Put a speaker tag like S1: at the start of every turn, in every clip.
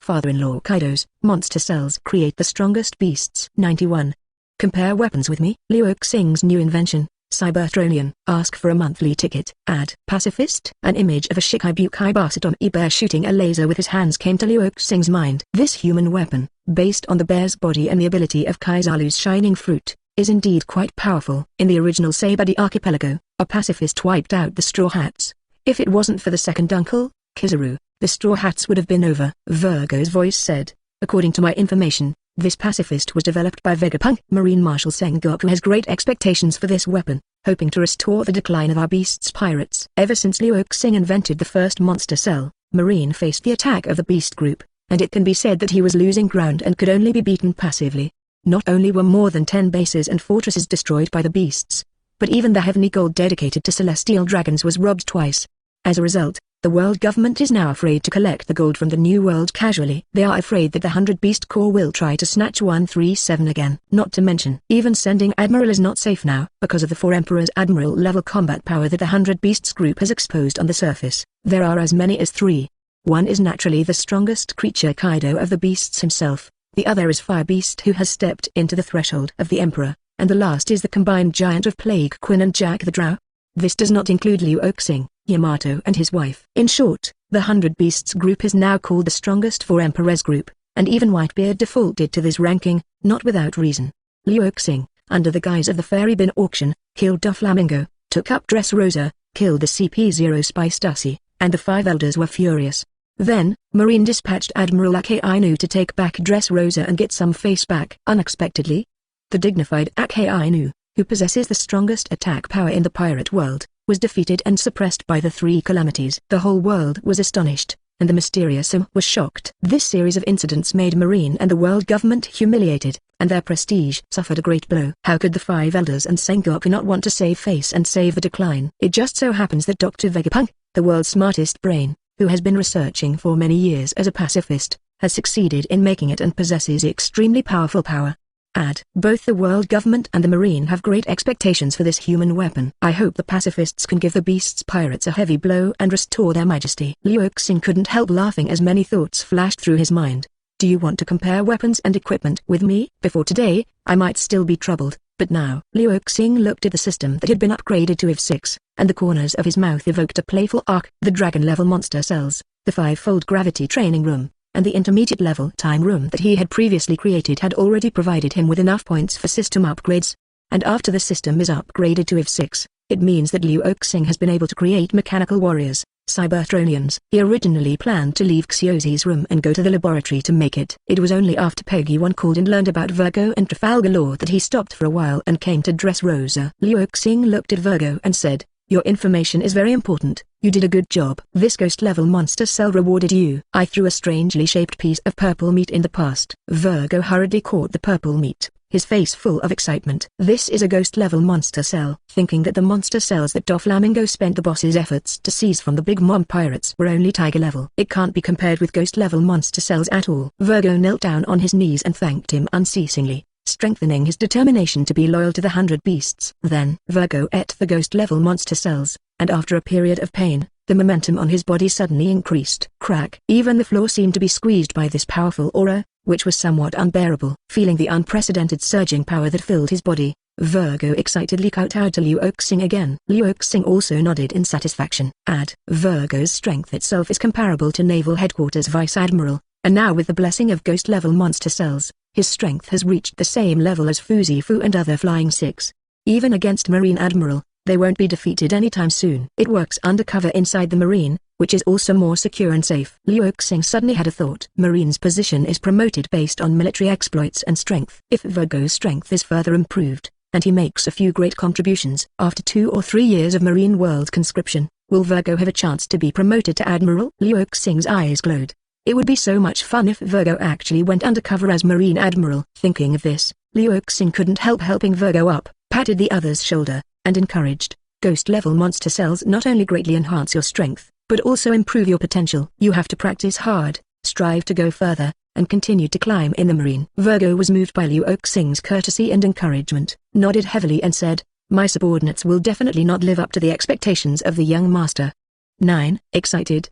S1: Father-in-law Kaido's monster cells create the strongest beasts. 91. Compare weapons with me. Luo Xing's new invention, Cybertronian. Ask for a monthly ticket. Add pacifist. An image of a Shikibukai Basatomi bear shooting a laser with his hands came to Luo Xing's mind. This human weapon, based on the bear's body and the ability of Kizaru's shining fruit, is indeed quite powerful. In the original Saibadi archipelago, a pacifist wiped out the Straw Hats. If it wasn't for the second uncle, Kizaru, the Straw Hats would have been over. Virgo's voice said, according to my information, this pacifist was developed by Vegapunk. Marine Marshal Sengoku has great expectations for this weapon, hoping to restore the decline of our beasts pirates. Ever since Luo Xing invented the first monster cell, Marine faced the attack of the beast group, and it can be said that he was losing ground and could only be beaten passively. Not only were more than 10 bases and fortresses destroyed by the beasts, but even the heavenly gold dedicated to celestial dragons was robbed twice. As a result, the world government is now afraid to collect the gold from the new world casually. They are afraid that the 100 Beast Corps will try to snatch 137 again. Not to mention, even sending Admiral is not safe now, because of the 4 Emperors Admiral-level combat power that the 100 Beasts group has exposed on the surface. There are as many as 3. One is naturally the strongest creature, Kaido of the beasts himself, the other is Fire Beast who has stepped into the threshold of the Emperor, and the last is the combined giant of Plague Queen and Jack the Drow. This does not include Luo Xing, Yamato and his wife. In short, the 100 Beasts group is now called the strongest 4 Emperors group, and even Whitebeard defaulted to this ranking, not without reason. Luo Xing, under the guise of the Fairy Bin auction, killed Doflamingo, took up Dressrosa, killed the CP0 Spy Stussy, and the 5 elders were furious. Then, Marine dispatched Admiral Aokiji to take back Dressrosa and get some face back. Unexpectedly, the dignified Aokiji, who possesses the strongest attack power in the pirate world, was defeated and suppressed by the 3 calamities. The whole world was astonished, and the mysterious was shocked. This series of incidents made Marine and the world government humiliated, and their prestige suffered a great blow. How could the 5 elders and Sengoku not want to save face and save the decline? It just so happens that Dr. Vegapunk, the world's smartest brain, who has been researching for many years as a pacifist, has succeeded in making it and possesses extremely powerful power. Add, both the world government and the Marine have great expectations for this human weapon. I hope the pacifists can give the beasts pirates a heavy blow and restore their majesty. Luo Xing couldn't help laughing as many thoughts flashed through his mind. Do you want to compare weapons and equipment with me? Before today, I might still be troubled, but now. Luo Xing looked at the system that had been upgraded to IV6, and the corners of his mouth evoked a playful arc. The dragon-level monster cells, the 5-fold gravity training room, and the intermediate-level time room that he had previously created had already provided him with enough points for system upgrades. And after the system is upgraded to IV6, it means that Luo Xing has been able to create mechanical warriors, Cybertronians. He originally planned to leave Qiushui's room and go to the laboratory to make it. It was only after Peggy 1 called and learned about Virgo and Trafalgar Law that he stopped for a while and came to Dressrosa. Luo Xing looked at Virgo and said, "Your information is very important. You did a good job. This ghost-level monster cell rewarded you." I threw a strangely shaped piece of purple meat in the past. Virgo hurriedly caught the purple meat, his face full of excitement. This is a ghost-level monster cell. Thinking that the monster cells that Doflamingo spent the boss's efforts to seize from the Big Mom pirates were only tiger-level. It can't be compared with ghost-level monster cells at all. Virgo knelt down on his knees and thanked him unceasingly, strengthening his determination to be loyal to the 100 beasts. Then Virgo ate the ghost-level monster cells, and after a period of pain, the momentum on his body suddenly increased. Crack! Even the floor seemed to be squeezed by this powerful aura, which was somewhat unbearable. Feeling the unprecedented surging power that filled his body, Virgo excitedly kowtowed to Luo Xing again. Luo Xing also nodded in satisfaction. Add, Virgo's strength itself is comparable to Naval Headquarters Vice Admiral, and now with the blessing of ghost-level monster cells, his strength has reached the same level as Fuzifu and other Flying Six. Even against Marine Admiral, they won't be defeated anytime soon. It works undercover inside the Marine, which is also more secure and safe. Luo Xing suddenly had a thought. Marine's position is promoted based on military exploits and strength. If Virgo's strength is further improved, and he makes a few great contributions, after 2 or 3 years of Marine world conscription, will Virgo have a chance to be promoted to Admiral? Luo Xing's eyes glowed. It would be so much fun if Virgo actually went undercover as Marine Admiral. Thinking of this, Luo Xing couldn't help helping Virgo up, patted the other's shoulder, and encouraged, "Ghost-level monster cells not only greatly enhance your strength, but also improve your potential. You have to practice hard, strive to go further, and continue to climb in the Marine." Virgo was moved by Luo Xing's courtesy and encouragement, nodded heavily and said, "My subordinates will definitely not live up to the expectations of the young master." 9. Excited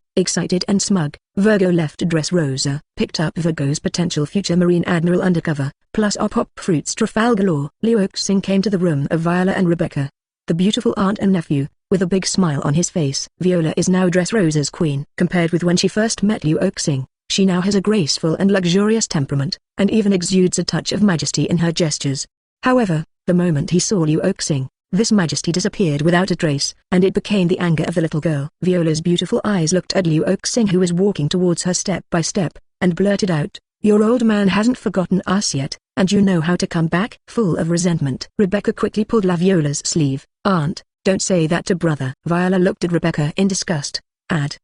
S1: and smug. Virgo left Dressrosa, picked up Virgo's potential future Marine Admiral undercover, plus pop fruits Trafalgar Law. Luo Xing came to the room of Viola and Rebecca, the beautiful aunt and nephew, with a big smile on his face. Viola is now Dressrosa's queen. Compared with when she first met Luo Xing, she now has a graceful and luxurious temperament, and even exudes a touch of majesty in her gestures. However, the moment he saw Luo Xing, this majesty disappeared without a trace, and it became the anger of the little girl. Viola's beautiful eyes looked at Luo Xing, who was walking towards her step by step, and blurted out, "Your old man hasn't forgotten us yet, and you know how to come back?" Full of resentment, Rebecca quickly pulled La Viola's sleeve. "Aunt, don't say that to brother." Viola looked at Rebecca in disgust.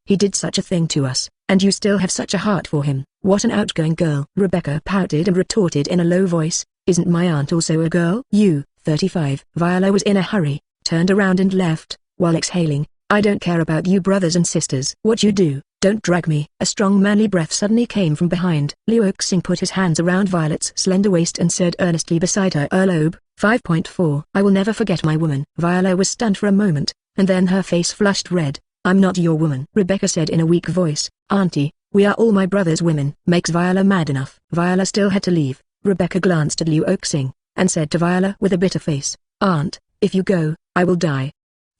S1: He did such a thing to us, and you still have such a heart for him. What an outgoing girl." Rebecca pouted and retorted in a low voice, "Isn't my aunt also a girl?" "You, 35. Viola was in a hurry, turned around and left, while exhaling, "I don't care about you brothers and sisters. What you do, don't drag me." A strong manly breath suddenly came from behind. Luo Xing put his hands around Violet's slender waist and said earnestly beside her earlobe, 5.4. "I will never forget my woman." Viola was stunned for a moment, and then her face flushed red. "I'm not your woman," Rebecca said in a weak voice. "Auntie, we are all my brother's women." Makes Viola mad enough. Viola still had to leave. Rebecca glanced at Luo Xing, and said to Viola with a bitter face, "Aunt, if you go, I will die."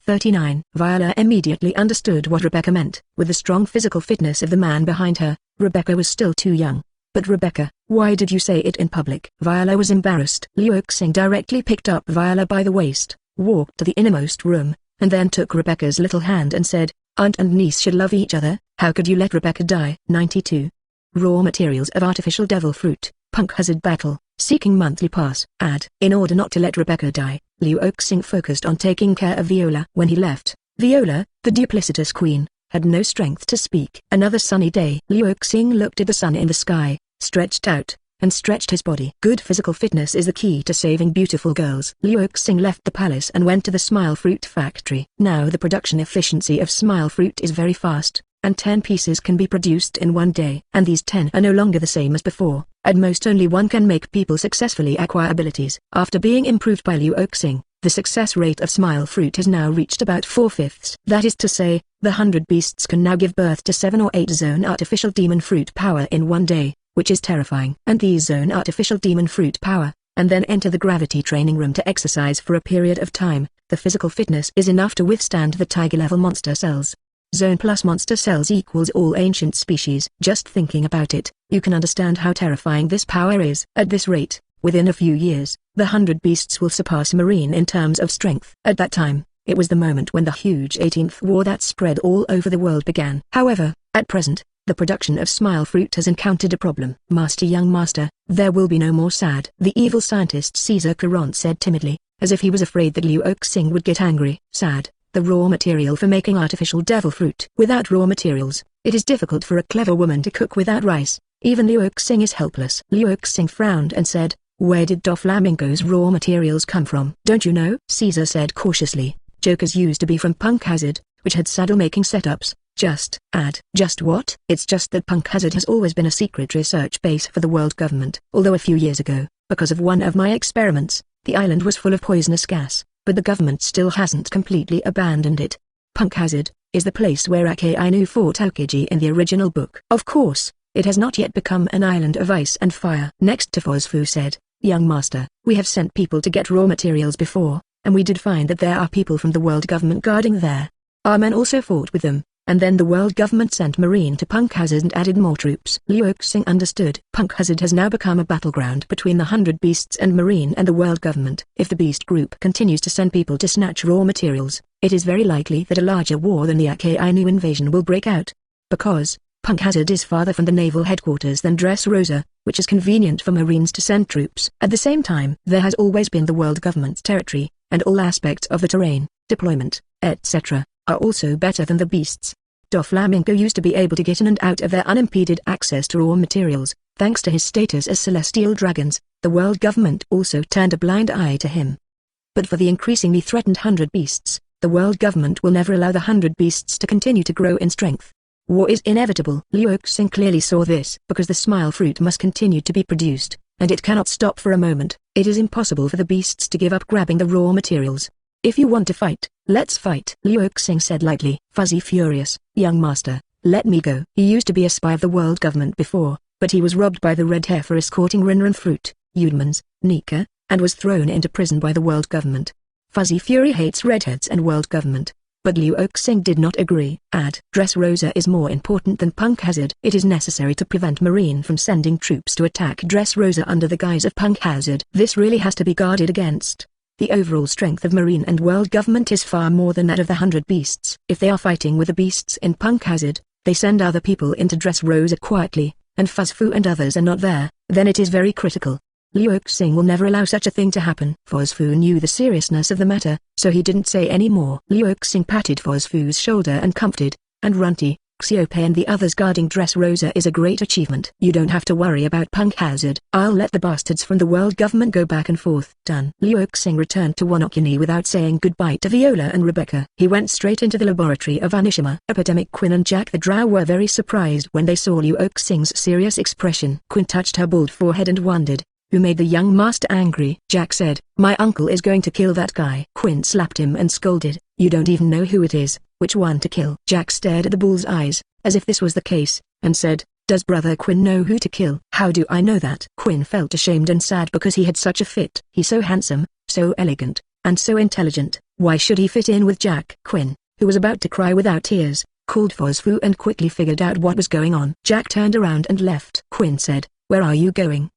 S1: 39. Viola immediately understood what Rebecca meant. With the strong physical fitness of the man behind her, Rebecca was still too young. "But Rebecca, why did you say it in public?" Viola was embarrassed. Luo Xing directly picked up Viola by the waist, walked to the innermost room, and then took Rebecca's little hand and said, "Aunt and niece should love each other. How could you let Rebecca die?" 92. Raw materials of artificial devil fruit. Punk Hazard battle, seeking monthly pass. In order not to let Rebecca die, Luo Xing focused on taking care of Viola. When he left, Viola, the duplicitous queen, had no strength to speak. Another sunny day. Luo Xing looked at the sun in the sky, stretched out, and stretched his body. Good physical fitness is the key to saving beautiful girls. Luo Xing left the palace and went to the Smile Fruit factory. Now the production efficiency of Smile Fruit is very fast, and 10 pieces can be produced in one day. And these 10 are no longer the same as before. At most only one can make people successfully acquire abilities. After being improved by Luo Xing, the success rate of Smile Fruit has now reached about 4/5. That is to say, the 100 beasts can now give birth to 7 or 8 zone artificial demon fruit power in one day, which is terrifying. And these zone artificial demon fruit power, and then enter the gravity training room to exercise for a period of time. The physical fitness is enough to withstand the tiger-level monster cells. Zone plus monster cells equals all ancient species. Just thinking about it, you can understand how terrifying this power is. At this rate, within a few years, the 100 beasts will surpass Marine in terms of strength. At that time, it was the moment when the huge 18th war that spread all over the world began. However, at present, the production of Smile Fruit has encountered a problem. "Master, young master, there will be no more sad." The evil scientist Caesar Caron said timidly, as if he was afraid that Luo Xing would get angry. "Sad, the raw material for making artificial devil fruit. Without raw materials, it is difficult for a clever woman to cook without rice. Even Luo Xing is helpless." Luo Xing frowned and said, "Where did Doflamingo's raw materials come from?" "Don't you know?" Caesar said cautiously. "Jokers used to be from Punk Hazard, which had saddle-making setups." Just what? "It's just that Punk Hazard has always been a secret research base for the world government. Although a few years ago, because of one of my experiments, the island was full of poisonous gas, but the government still hasn't completely abandoned it. Punk Hazard is the place where Aokiji fought Aokiji in the original book. Of course, it has not yet become an island of ice and fire." Next to Fosfu said, "Young master, we have sent people to get raw materials before, and we did find that there are people from the world government guarding there. Our men also fought with them, and then the world government sent Marine to Punk Hazard and added more troops." Luo Xing understood. Punk Hazard has now become a battleground between the 100 beasts and Marine and the world government. If the beast group continues to send people to snatch raw materials, it is very likely that a larger war than the Aokiji invasion will break out. Because Punk Hazard is farther from the naval headquarters than Dressrosa, which is convenient for Marines to send troops. At the same time, there has always been the world government's territory, and all aspects of the terrain, deployment, etc., are also better than the beasts. Doflamingo used to be able to get in and out of their unimpeded access to raw materials, thanks to his status as celestial dragons. The world government also turned a blind eye to him. But for the increasingly threatened 100 beasts, the world government will never allow the 100 beasts to continue to grow in strength. War is inevitable. Luo Xing clearly saw this. Because the Smile Fruit must continue to be produced, and it cannot stop for a moment, it is impossible for the beasts to give up grabbing the raw materials. If you want to fight, let's fight, Liu Xing said lightly. Fuzzy furious, young master, let me go. He used to be a spy of the world government before, but he was robbed by the red hair for escorting Rinran fruit, Udmans, Nika, and was thrown into prison by the world government. Fuzzy Fury hates redheads and world government. But Liu Xing did not agree. Dressrosa is more important than Punk Hazard. It is necessary to prevent Marine from sending troops to attack Dressrosa under the guise of Punk Hazard. This really has to be guarded against. The overall strength of Marine and world government is far more than that of the 100 beasts. If they are fighting with the beasts in Punk Hazard, they send other people into Dressrosa quietly, and Fuzzfu and others are not there, then it is very critical. Liu Xing will never allow such a thing to happen. Fuzzfu knew the seriousness of the matter, so he didn't say any more. Liu Xing patted Fuzzfu's shoulder and comforted, and Runty, Qiushui and the others guarding Dressrosa is a great achievement. You don't have to worry about Punk Hazard. I'll let the bastards from the world government go back and forth. Done. Liu Xing returned to Wanokuni without saying goodbye to Viola and Rebecca. He went straight into the laboratory of Anishima. Epidemic Quinn and Jack the Drow were very surprised when they saw Liu Xing's serious expression. Quinn touched her bald forehead and wondered, who made the young master angry? Jack said, my uncle is going to kill that guy. Quinn slapped him and scolded, you don't even know who it is, which one to kill? Jack stared at the bull's eyes, as if this was the case, and said, does brother Quinn know who to kill? How do I know that? Quinn felt ashamed and sad because he had such a fit. He's so handsome, so elegant, and so intelligent. Why should he fit in with Jack? Quinn, who was about to cry without tears, called Fuzzfu and quickly figured out what was going on. Jack turned around and left. Quinn said, where are you going?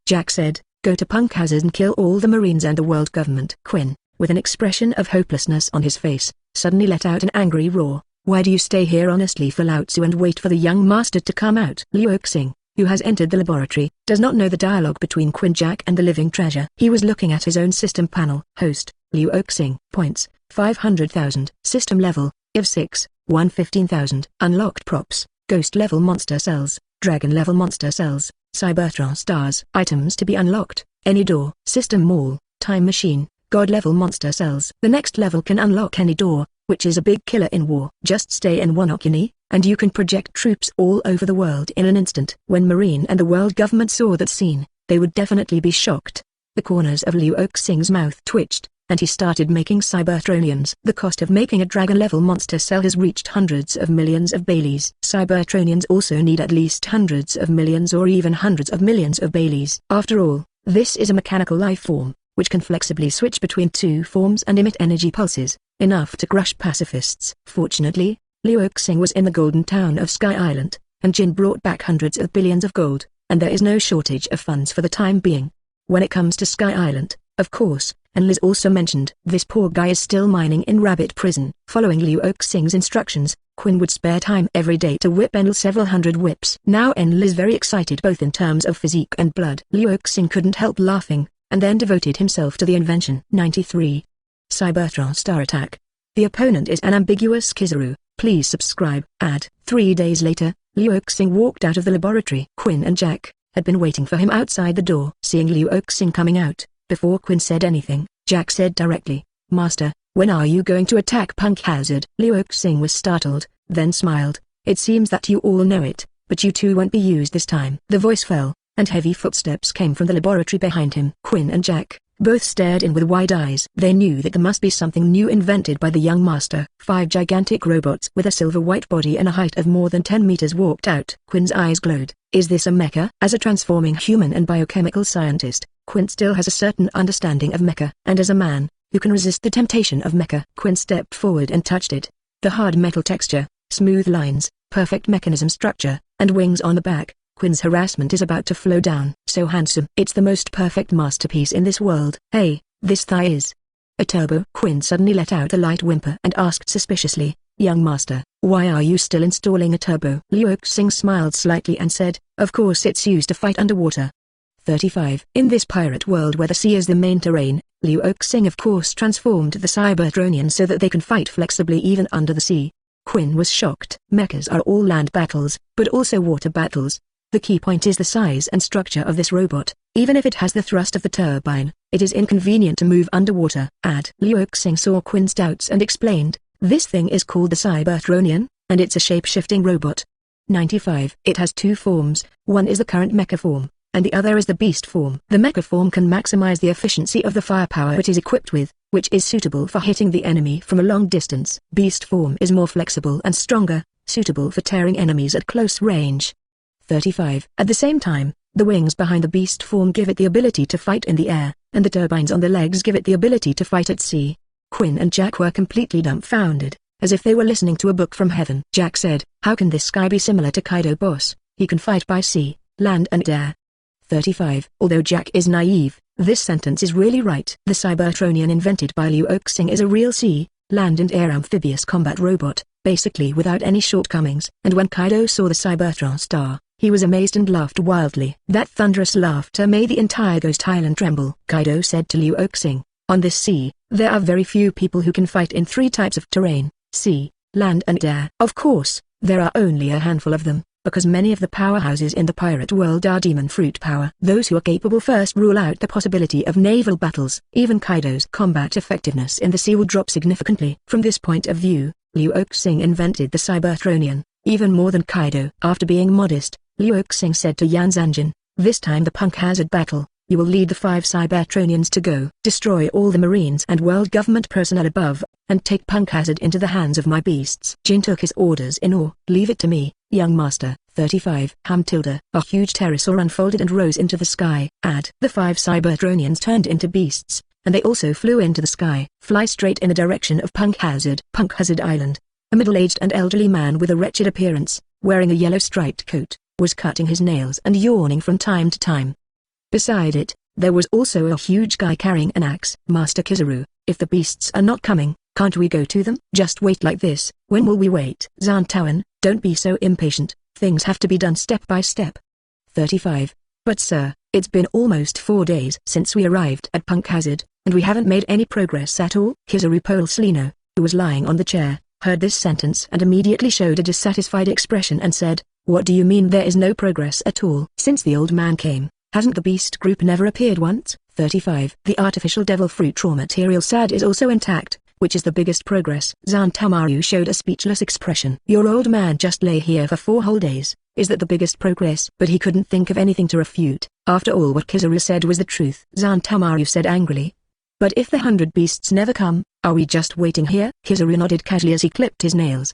S1: Jack said, go to Punk Hazard and kill all the Marines and the world government. Quinn, with an expression of hopelessness on his face, suddenly let out an angry roar. Why do you stay here honestly for Lao Tzu and wait for the young master to come out? Liu Xing, who has entered the laboratory, does not know the dialogue between Quinn, Jack and the living treasure. He was looking at his own system panel. Host, Liu Xing. Points, 500,000. System level, IV6, 115,000. Unlocked props, ghost level monster cells, dragon level monster cells, Cybertron stars. Items to be unlocked, any door. System mall, time machine, god level monster cells. The next level can unlock any door, which is a big killer in war. Just stay in Wanokuni, and you can project troops all over the world in an instant. When Marine and the world government saw that scene, they would definitely be shocked. The corners of Liu Xing's mouth twitched, and he started making Cybertronians. The cost of making a dragon-level monster cell has reached hundreds of millions of Baileys. Cybertronians also need at least hundreds of millions or even hundreds of millions of Baileys. After all, this is a mechanical life form, which can flexibly switch between two forms and emit energy pulses, enough to crush pacifists. Fortunately, Liu Xing was in the golden town of Sky Island, and Jin brought back hundreds of billions of gold, and there is no shortage of funds for the time being. When it comes to Sky Island, of course, and Liz also mentioned, this poor guy is still mining in Rabbit Prison. Following Liu Xing's instructions, Quinn would spare time every day to whip Enel several hundred whips. Now Enel is very excited both in terms of physique and blood. Liu Xing couldn't help laughing, and then devoted himself to the invention. 93. Cybertron Star Attack. The opponent is an ambiguous Kizaru. Please subscribe. 3 days later, Liu Xing walked out of the laboratory. Quinn and Jack had been waiting for him outside the door. Seeing Liu Xing coming out, before Quinn said anything, Jack said directly, Master, when are you going to attack Punk Hazard? Liu Xing was startled, then smiled. It seems that you all know it, but you two won't be used this time. The voice fell, and heavy footsteps came from the laboratory behind him. Quinn and Jack both stared in with wide eyes. They knew that there must be something new invented by the young master. 5 gigantic robots with a silver-white body and a height of more than 10 meters walked out. Quinn's eyes glowed. Is this a mecha? As a transforming human and biochemical scientist, Quinn still has a certain understanding of mecha. And as a man who can resist the temptation of mecha, Quinn stepped forward and touched it. The hard metal texture, smooth lines, perfect mechanism structure, and wings on the back. Quinn's harassment is about to flow down. So handsome. It's the most perfect masterpiece in this world. Hey, this thigh is a turbo. Quinn suddenly let out a light whimper and asked suspiciously, Young master, why are you still installing a turbo? Liu Xing smiled slightly and said, of course it's used to fight underwater. 35. In this pirate world where the sea is the main terrain, Liu Xing of course transformed the Cybertronians so that they can fight flexibly even under the sea. Quinn was shocked. Mechas are all land battles, but also water battles. The key point is the size and structure of this robot. Even if it has the thrust of the turbine, it is inconvenient to move underwater. Liu Xing saw Quinn's doubts and explained, this thing is called the Cybertronian, and it's a shape-shifting robot. 95. It has 2 forms, one is the current mecha form, and the other is the beast form. The mecha form can maximize the efficiency of the firepower it is equipped with, which is suitable for hitting the enemy from a long distance. Beast form is more flexible and stronger, suitable for tearing enemies at close range. 35. At the same time, the wings behind the beast form give it the ability to fight in the air, and the turbines on the legs give it the ability to fight at sea. Quinn and Jack were completely dumbfounded, as if they were listening to a book from heaven. Jack said, "How can this guy be similar to Kaido, boss? He can fight by sea, land and air." 35. Although Jack is naive, this sentence is really right. The Cybertronian invented by Liu Oxing is a real sea, land and air amphibious combat robot, basically without any shortcomings. And when Kaido saw the Cybertron star, he was amazed and laughed wildly. That thunderous laughter made the entire Ghost Island tremble. Kaido said to Liu Oxing, "On this sea, there are very few people who can fight in 3 types of terrain, sea, land and air. Of course, there are only a handful of them, because many of the powerhouses in the pirate world are demon fruit power. Those who are capable first rule out the possibility of naval battles. Even Kaido's combat effectiveness in the sea will drop significantly." From this point of view, Liu Oxing invented the Cybertronian, even more than Kaido. After being modest, Liu Oxing said to Yan Zanjin, "This time the punk hazard battle, you will lead the 5 Cybertronians to go. Destroy all the marines and world government personnel above, and take punk hazard into the hands of my beasts." Jin took his orders in awe. "Leave it to me, young master." 35. A huge pterosaur unfolded and rose into the sky. The 5 Cybertronians turned into beasts, and they also flew into the sky. Fly straight in the direction of Punk Hazard Island. A middle-aged and elderly man with a wretched appearance, wearing a yellow striped coat, was cutting his nails and yawning from time to time. Beside it, there was also a huge guy carrying an axe. "Master Kizaru, if the beasts are not coming, can't we go to them?" "Just wait like this." "When will we wait?" "Zantawan, don't be so impatient, things have to be done step by step." 35. "But sir, it's been almost 4 days since we arrived at Punk Hazard, and we haven't made any progress at all." Kizaru Polslino, who was lying on the chair, heard this sentence and immediately showed a dissatisfied expression and said, "What do you mean there is no progress at all? Since the old man came, hasn't the beast group never appeared once?" 35. "The artificial devil fruit raw material SAD is also intact, which is the biggest progress." Zantamaru showed a speechless expression. "Your old man just lay here for 4 whole days, is that the biggest progress?" But he couldn't think of anything to refute. After all, what Kizaru said was the truth. Zantamaru said angrily, "But if the 100 beasts never come, are we just waiting here?" Kizaru nodded casually as he clipped his nails.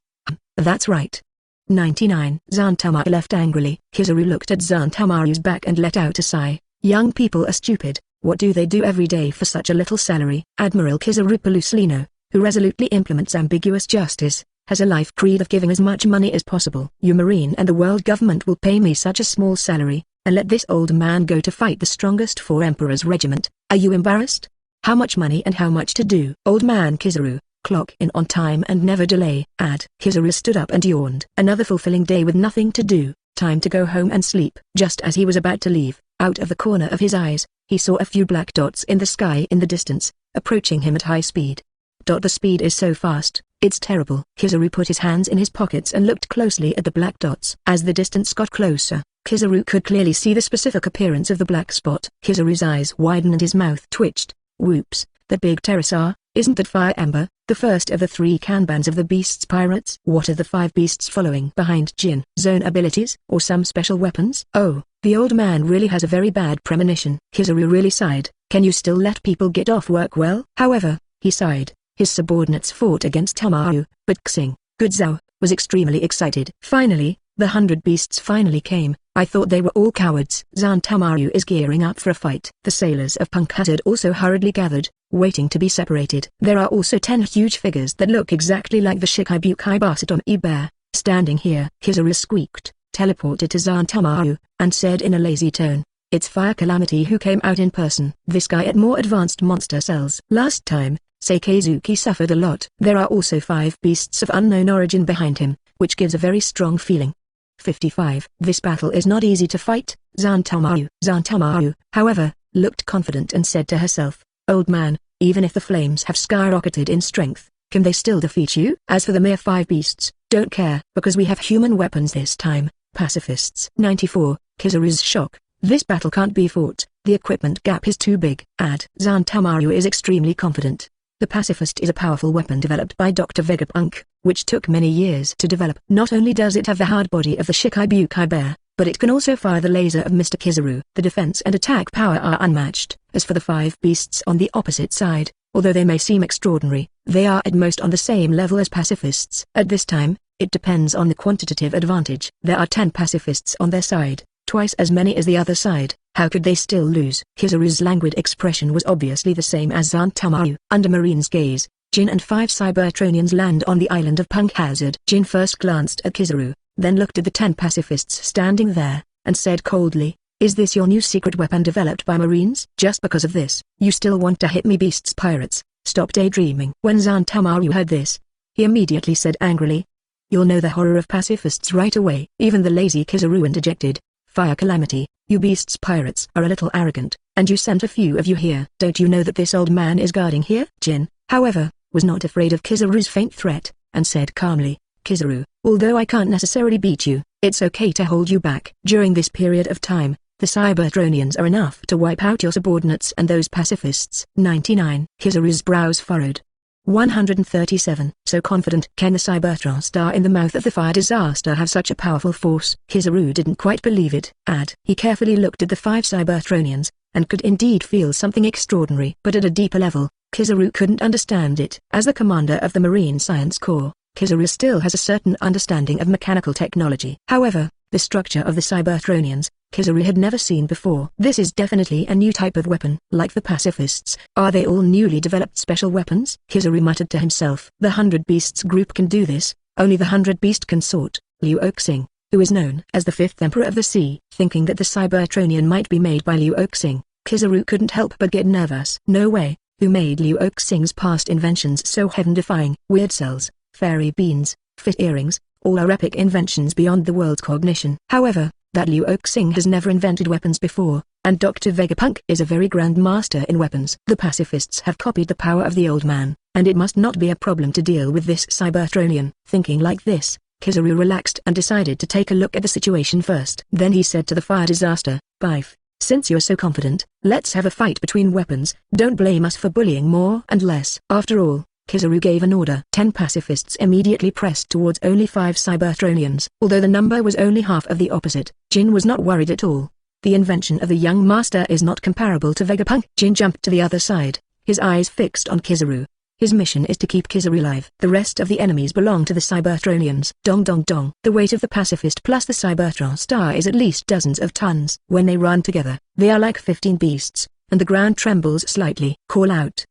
S1: "That's right." 99. Zantamaru left angrily. Kizaru looked at Zantamaru's back and let out a sigh. "Young people are stupid. What do they do every day for such a little salary?" Admiral Kizaru Polslino, who resolutely implements ambiguous justice, has a life creed of giving as much money as possible. "Your marine and the world government will pay me such a small salary, and let this old man go to fight the strongest 4 Emperor's regiment. Are you embarrassed? How much money and how much to do?" "Old man Kizaru, clock in on time and never delay." Kizaru stood up and yawned. Another fulfilling day with nothing to do, time to go home and sleep. Just as he was about to leave, out of the corner of his eyes, he saw a few black dots in the sky in the distance, approaching him at high speed. The speed is so fast, it's terrible. Kizaru put his hands in his pockets and looked closely at the black dots. As the distance got closer, Kizaru could clearly see the specific appearance of the black spot. Kizaru's eyes widened and his mouth twitched. "Whoops, that big pterosaur, isn't that Fire Ember, the first of the 3 kanbans of the Beasts Pirates?" "What are the 5 beasts following behind Jin? Zone abilities, or some special weapons?" "Oh, the old man really has a very bad premonition." Kizaru really sighed. "Can you still let people get off work well?" However, he sighed. His subordinates fought against Tamaru, but Xing, Gudzhou, was extremely excited. Finally, the 100 beasts finally came. "I thought they were all cowards." Zantamaru is gearing up for a fight. The sailors of Punk Hazard also hurriedly gathered, waiting to be separated. There are also 10 huge figures that look exactly like the Shikibukai Basatomi bear, standing here. Kizaru squeaked, teleported to Zantamaru, and said in a lazy tone, "It's Fire Calamity who came out in person. This guy at more advanced monster cells. Last time, Seikazuki suffered a lot." There are also 5 beasts of unknown origin behind him, which gives a very strong feeling. 55. This battle is not easy to fight. Zantamaru, however, looked confident and said to herself, "Old man, even if the flames have skyrocketed in strength, can they still defeat you? As for the mere 5 beasts, don't care, because we have human weapons this time, pacifists." 94. Kizaru's shock. "This battle can't be fought, the equipment gap is too big." Zantamaru is extremely confident. The pacifist is a powerful weapon developed by Dr. Vegapunk, which took many years to develop. Not only does it have the hard body of the Shikibukai bear, but it can also fire the laser of Mr. Kizaru. The defense and attack power are unmatched. As for the 5 beasts on the opposite side, although they may seem extraordinary, they are at most on the same level as pacifists. At this time, it depends on the quantitative advantage. There are 10 pacifists on their side, twice as many as the other side. How could they still lose? Kizaru's languid expression was obviously the same as Zantamaru. Under Marine's gaze, Jin and 5 Cybertronians land on the island of Punk Hazard. Jin first glanced at Kizaru, then looked at the 10 pacifists standing there, and said coldly, "Is this your new secret weapon developed by Marines? Just because of this, you still want to hit me, beasts pirates? Stop daydreaming." When Zantamaru heard this, he immediately said angrily, "You'll know the horror of pacifists right away." Even the lazy Kizaru interjected, "Fire calamity, you beasts pirates are a little arrogant, and you sent a few of you here. Don't you know that this old man is guarding here?" Jin, however, was not afraid of Kizaru's faint threat, and said calmly, "Kizaru, although I can't necessarily beat you, it's okay to hold you back. During this period of time, the Cybertronians are enough to wipe out your subordinates and those pacifists." 99. Kizaru's brows furrowed. 137. So confident can the Cybertron star in the mouth of the fire disaster have such a powerful force? Kizaru didn't quite believe it. He carefully looked at the 5 Cybertronians, and could indeed feel something extraordinary. But at a deeper level, Kizaru couldn't understand it. As the commander of the Marine Science Corps, Kizaru still has a certain understanding of mechanical technology. However, the structure of the Cybertronians, Kizaru had never seen before. This is definitely a new type of weapon. Like the pacifists, are they all newly developed special weapons? Kizaru muttered to himself. The 100 Beasts group can do this. Only the 100 Beast consort, Luo, who is known as the 5th Emperor of the Sea. Thinking that the Cybertronian might be made by Luo, Kizaru couldn't help but get nervous. No way. Who made Luo's past inventions so heaven-defying? Weird cells, fairy beans, fit earrings, all are epic inventions beyond the world's cognition. However, that Luo has never invented weapons before, and Dr. Vegapunk is a very grand master in weapons. The pacifists have copied the power of the old man, and it must not be a problem to deal with this Cybertronian. Thinking like this, Kizaru relaxed and decided to take a look at the situation first. Then he said to the fire disaster, "Bife, since you're so confident, let's have a fight between weapons. Don't blame us for bullying more and less." After all, Kizaru gave an order. 10 pacifists immediately pressed towards only 5 Cybertronians. Although the number was only half of the opposite, Jin was not worried at all. The invention of the young master is not comparable to Vegapunk. Jin jumped to the other side, his eyes fixed on Kizaru. His mission is to keep Kizaru alive. The rest of the enemies belong to the Cybertronians. Dong dong dong. The weight of the pacifist plus the Cybertron star is at least dozens of tons. When they run together, they are like 15 beasts, and the ground trembles slightly. Call out.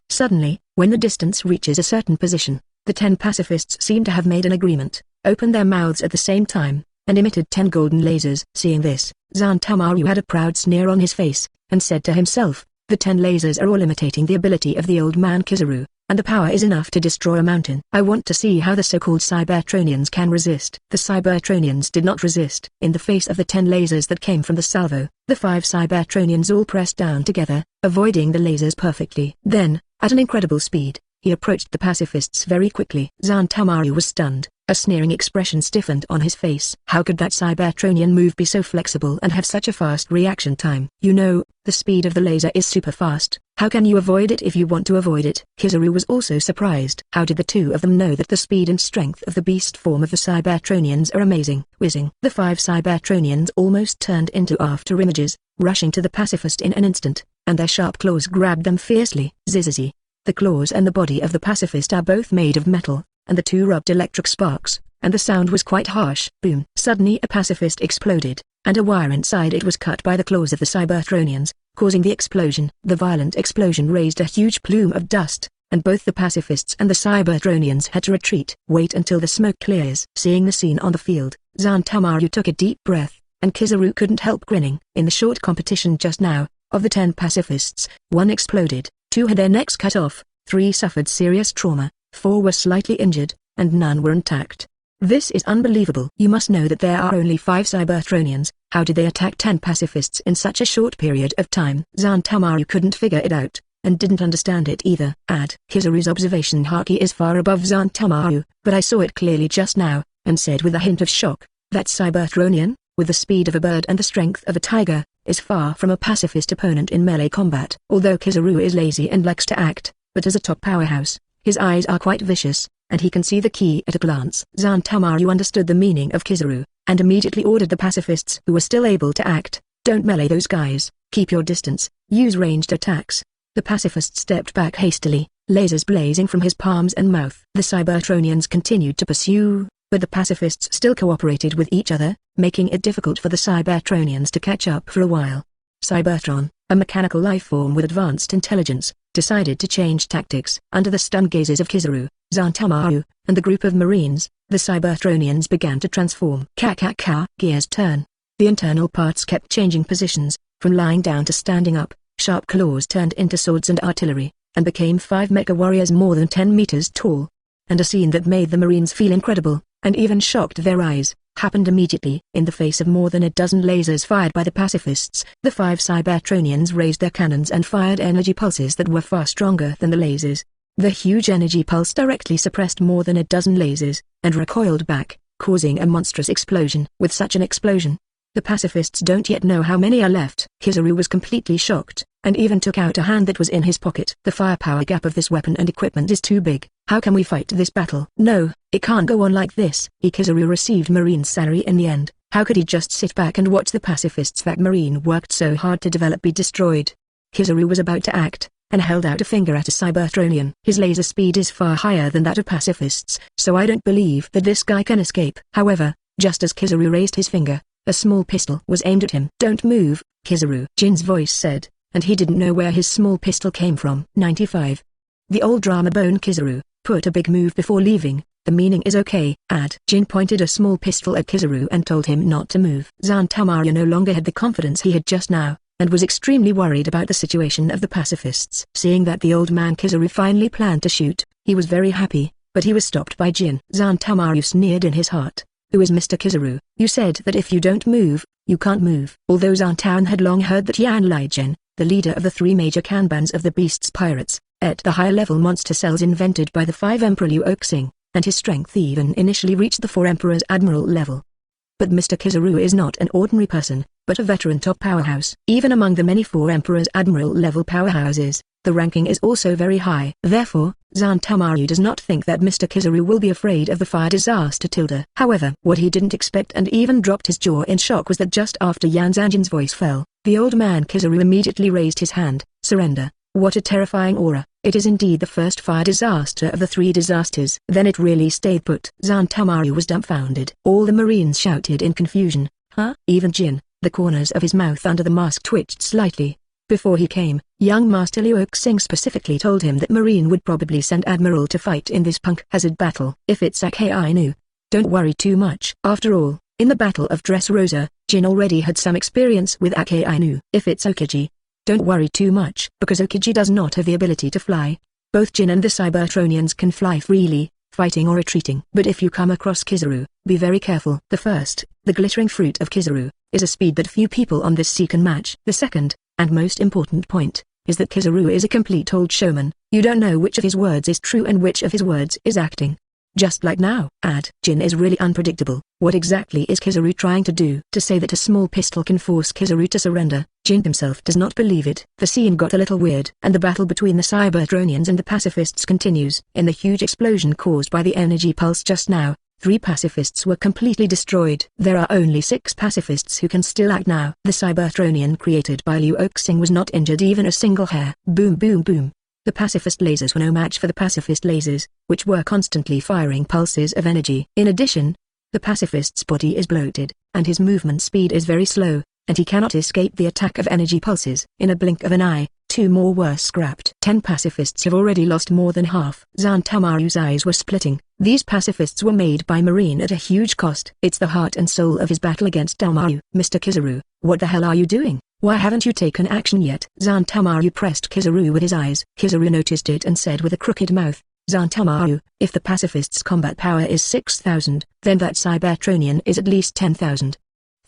S1: Suddenly, when the distance reaches a certain position, the 10 pacifists seem to have made an agreement, opened their mouths at the same time, and emitted 10 golden lasers. Seeing this, Zantamaru had a proud sneer on his face, and said to himself, "The 10 lasers are all imitating the ability of the old man Kizaru, and the power is enough to destroy a mountain. I want to see how the so-called Cybertronians can resist." The Cybertronians did not resist. In the face of the 10 lasers that came from the salvo, the 5 Cybertronians all pressed down together, avoiding the lasers perfectly. Then, at an incredible speed, he approached the pacifists very quickly. Zantamaru was stunned. A sneering expression stiffened on his face. How could that Cybertronian move be so flexible and have such a fast reaction time? You know, the speed of the laser is super fast. How can you avoid it if you want to avoid it? Kizaru was also surprised. How did the two of them know that the speed and strength of the beast form of the Cybertronians are amazing? Whizzing. The 5 Cybertronians almost turned into after images, rushing to the pacifist in an instant, and their sharp claws grabbed them fiercely. Zizzy. The claws and the body of the pacifist are both made of metal, and the two rubbed electric sparks, and the sound was quite harsh. Boom. Suddenly a pacifist exploded, and a wire inside it was cut by the claws of the Cybertronians, causing the explosion. The violent explosion raised a huge plume of dust, and both the pacifists and the Cybertronians had to retreat. Wait until the smoke clears. Seeing the scene on the field, Zantamaru took a deep breath, and Kizaru couldn't help grinning. In the short competition just now, of the 10 pacifists, 1 exploded, 2 had their necks cut off, 3 suffered serious trauma, 4 were slightly injured, and none were intact. This is unbelievable. You must know that there are only 5 Cybertronians. How did they attack 10 pacifists in such a short period of time? Zantamaru couldn't figure it out, and didn't understand it either. Kizaru's observation haki is far above Zantamaru, but I saw it clearly just now, and said with a hint of shock, that Cybertronian, with the speed of a bird and the strength of a tiger, is far from a pacifist opponent in melee combat. Although Kizaru is lazy and likes to act, but as a top powerhouse, his eyes are quite vicious, and he can see the key at a glance. Zantamaru understood the meaning of Kizaru, and immediately ordered the pacifists who were still able to act, "Don't melee those guys, keep your distance, use ranged attacks." The pacifist stepped back hastily, lasers blazing from his palms and mouth. The Cybertronians continued to pursue, but the pacifists still cooperated with each other, making it difficult for the Cybertronians to catch up for a while. Cybertron, a mechanical lifeform with advanced intelligence, decided to change tactics. Under the stunned gazes of Kizaru, Zantamaru, and the group of Marines, the Cybertronians began to transform. Gears turn. The internal parts kept changing positions, from lying down to standing up. Sharp claws turned into swords and artillery, and became 5 mecha warriors more than 10 meters tall. And a scene that made the Marines feel incredible, and even shocked their eyes, happened immediately. In the face of more than a dozen lasers fired by the pacifists, the 5 Cybertronians raised their cannons and fired energy pulses that were far stronger than the lasers. The huge energy pulse directly suppressed more than a dozen lasers, and recoiled back, causing a monstrous explosion. With such an explosion, the pacifists don't yet know how many are left. Kizaru was completely shocked, and even took out a hand that was in his pocket. The firepower gap of this weapon and equipment is too big. How can we fight this battle? No, it can't go on like this. Kizaru received Marine's salary in the end. How could he just sit back and watch the pacifists that Marine worked so hard to develop be destroyed? Kizaru was about to act, and held out a finger at a Cybertronian. His laser speed is far higher than that of pacifists, so I don't believe that this guy can escape. However, just as Kizaru raised his finger, a small pistol was aimed at him. "Don't move, Kizaru," Jin's voice said, and he didn't know where his small pistol came from. 95. The old drama bone Kizaru, put a big move before leaving, the meaning is okay. Jin pointed a small pistol at Kizaru and told him not to move. Zantamaru no longer had the confidence he had just now, and was extremely worried about the situation of the pacifists. Seeing that the old man Kizaru finally planned to shoot, he was very happy, but he was stopped by Jin. Zantamaru sneered in his heart. "Who is Mr. Kizaru? You said that if you don't move, you can't move." Although Zantan had long heard that Yan Lijian, the leader of the 3 major kanbans of the Beast's pirates, ate the higher-level monster cells invented by the 5 Emperor Luo, and his strength even initially reached the 4 Emperors Admiral level. But Mr. Kizaru is not an ordinary person, but a veteran top powerhouse. Even among the many 4 Emperors Admiral level powerhouses, the ranking is also very high. Therefore, Zantamaru does not think that Mr. Kizaru will be afraid of the fire disaster tilde. However, what he didn't expect and even dropped his jaw in shock was that just after Yan Zanjin's voice fell, the old man Kizaru immediately raised his hand. "Surrender." What a terrifying aura. It is indeed the first fire disaster of the 3 disasters. Then it really stayed put. Zantamaru was dumbfounded. All the Marines shouted in confusion, "Huh?" Even Jin, the corners of his mouth under the mask twitched slightly. Before he came, young Master Luo specifically told him that Marine would probably send Admiral to fight in this punk hazard battle. If it's Aokiji, don't worry too much. After all, in the Battle of Dressrosa, Jin already had some experience with Aokiji. If it's Aokiji, don't worry too much, because Aokiji does not have the ability to fly. Both Jin and the Cybertronians can fly freely, fighting or retreating. But if you come across Kizaru, be very careful. The first, the glittering fruit of Kizaru, is a speed that few people on this sea can match. The second, and most important point, is that Kizaru is a complete old showman. You don't know which of his words is true and which of his words is acting. Just like now. Jin is really unpredictable. What exactly is Kizaru trying to do? To say that a small pistol can force Kizaru to surrender, Jin himself does not believe it. The scene got a little weird, and the battle between the Cybertronians and the pacifists continues. In the huge explosion caused by the energy pulse just now, 3 pacifists were completely destroyed. There are only 6 pacifists who can still act now. The Cybertronian created by Luo was not injured even a single hair. Boom boom boom. The pacifist lasers were no match for the pacifist lasers, which were constantly firing pulses of energy. In addition, the pacifist's body is bloated, and his movement speed is very slow, and he cannot escape the attack of energy pulses. In a blink of an eye, 2 more were scrapped. 10 pacifists have already lost more than half. Zantamaru's eyes were splitting. These pacifists were made by Marine at a huge cost. It's the heart and soul of his battle against Dalmaru. "Mr. Kizaru, what the hell are you doing? Why haven't you taken action yet?" Zantamaru pressed Kizaru with his eyes. Kizaru noticed it and said with a crooked mouth, "Zantamaru, if the pacifists' combat power is 6,000, then that Cybertronian is at least 10,000.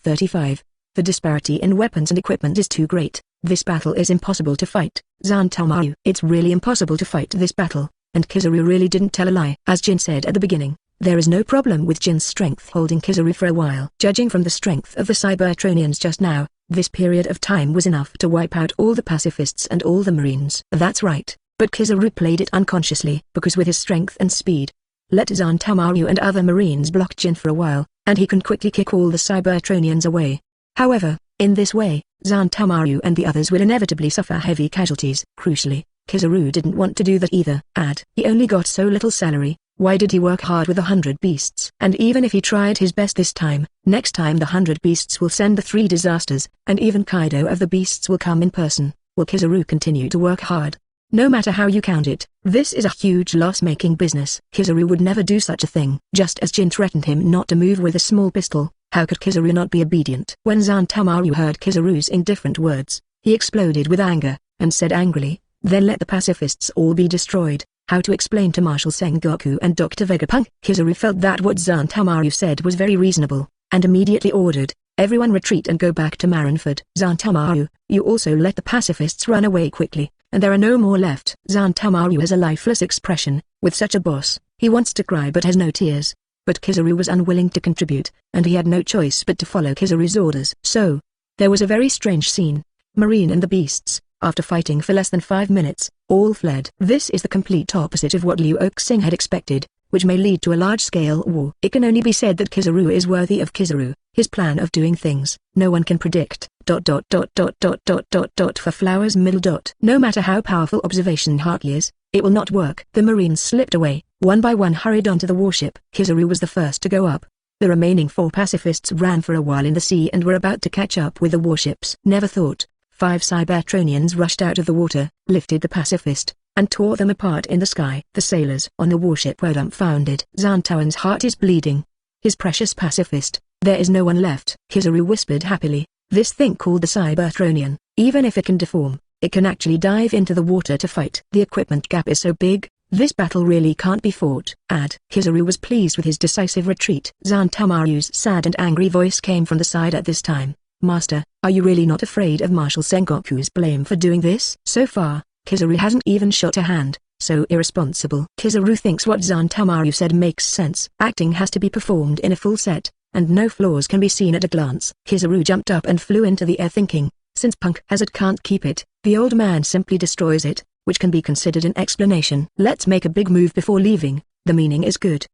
S1: 35. The disparity in weapons and equipment is too great. This battle is impossible to fight." Zantamaru. It's really impossible to fight this battle, and Kizaru really didn't tell a lie. As Jin said at the beginning, there is no problem with Jin's strength holding Kizaru for a while. Judging from the strength of the Cybertronians just now, this period of time was enough to wipe out all the pacifists and all the Marines. That's right, but Kizaru played it unconsciously, because with his strength and speed, let Zantamaru and other Marines block Jin for a while, and he can quickly kick all the Cybertronians away. However, in this way, Zantamaryu and the others will inevitably suffer heavy casualties. Crucially, Kizaru didn't want to do that either. He only got so little salary. Why did he work hard with 100 beasts? And even if he tried his best this time, next time the 100 beasts will send the 3 disasters, and even Kaido of the beasts will come in person. Will Kizaru continue to work hard? No matter how you count it, this is a huge loss-making business. Kizaru would never do such a thing. Just as Jin threatened him not to move with a small pistol, how could Kizaru not be obedient? When Zantamaryu heard Kizaru's indifferent words, he exploded with anger, and said angrily, "Then let the pacifists all be destroyed." How to explain to Marshal Sengoku and Dr. Vegapunk? Kizaru felt that what Zantamaryu said was very reasonable, and immediately ordered, "Everyone retreat and go back to Marineford." "Zantamaryu, you also let the pacifists run away quickly, and there are no more left." Zantamaryu has a lifeless expression. With such a boss, he wants to cry but has no tears. But Kizaru was unwilling to contribute, and he had no choice but to follow Kizaru's orders. So, there was a very strange scene. Marine and the beasts, after fighting for less than 5 minutes, all fled. This is the complete opposite of what Liu Oxing had expected, which may lead to a large-scale war. It can only be said that Kizaru is worthy of Kizaru, his plan of doing things. No one can predict. For flowers middle. No matter how powerful observation Haki is, it will not work. The Marines slipped away, one by one hurried onto the warship. Kizaru was the first to go up. The remaining 4 pacifists ran for a while in the sea and were about to catch up with the warships. Never thought. 5 Cybertronians rushed out of the water, lifted the pacifist, and tore them apart in the sky. The sailors on the warship were dumbfounded. Zantao's heart is bleeding. His precious pacifist, there is no one left. Kizaru whispered happily, "This thing called the Cybertronian, even if it can deform, it can actually dive into the water to fight. The equipment gap is so big, this battle really can't be fought." Kizaru was pleased with his decisive retreat. Zantamaryu's sad and angry voice came from the side at this time. "Master, are you really not afraid of Marshal Sengoku's blame for doing this?" So far, Kizaru hasn't even shot a hand. So irresponsible. Kizaru thinks what Zantamaryu said makes sense. Acting has to be performed in a full set, and no flaws can be seen at a glance. Kizaru jumped up and flew into the air thinking, since Punk has it can't keep it, the old man simply destroys it, which can be considered an explanation. Let's make a big move before leaving, the meaning is good.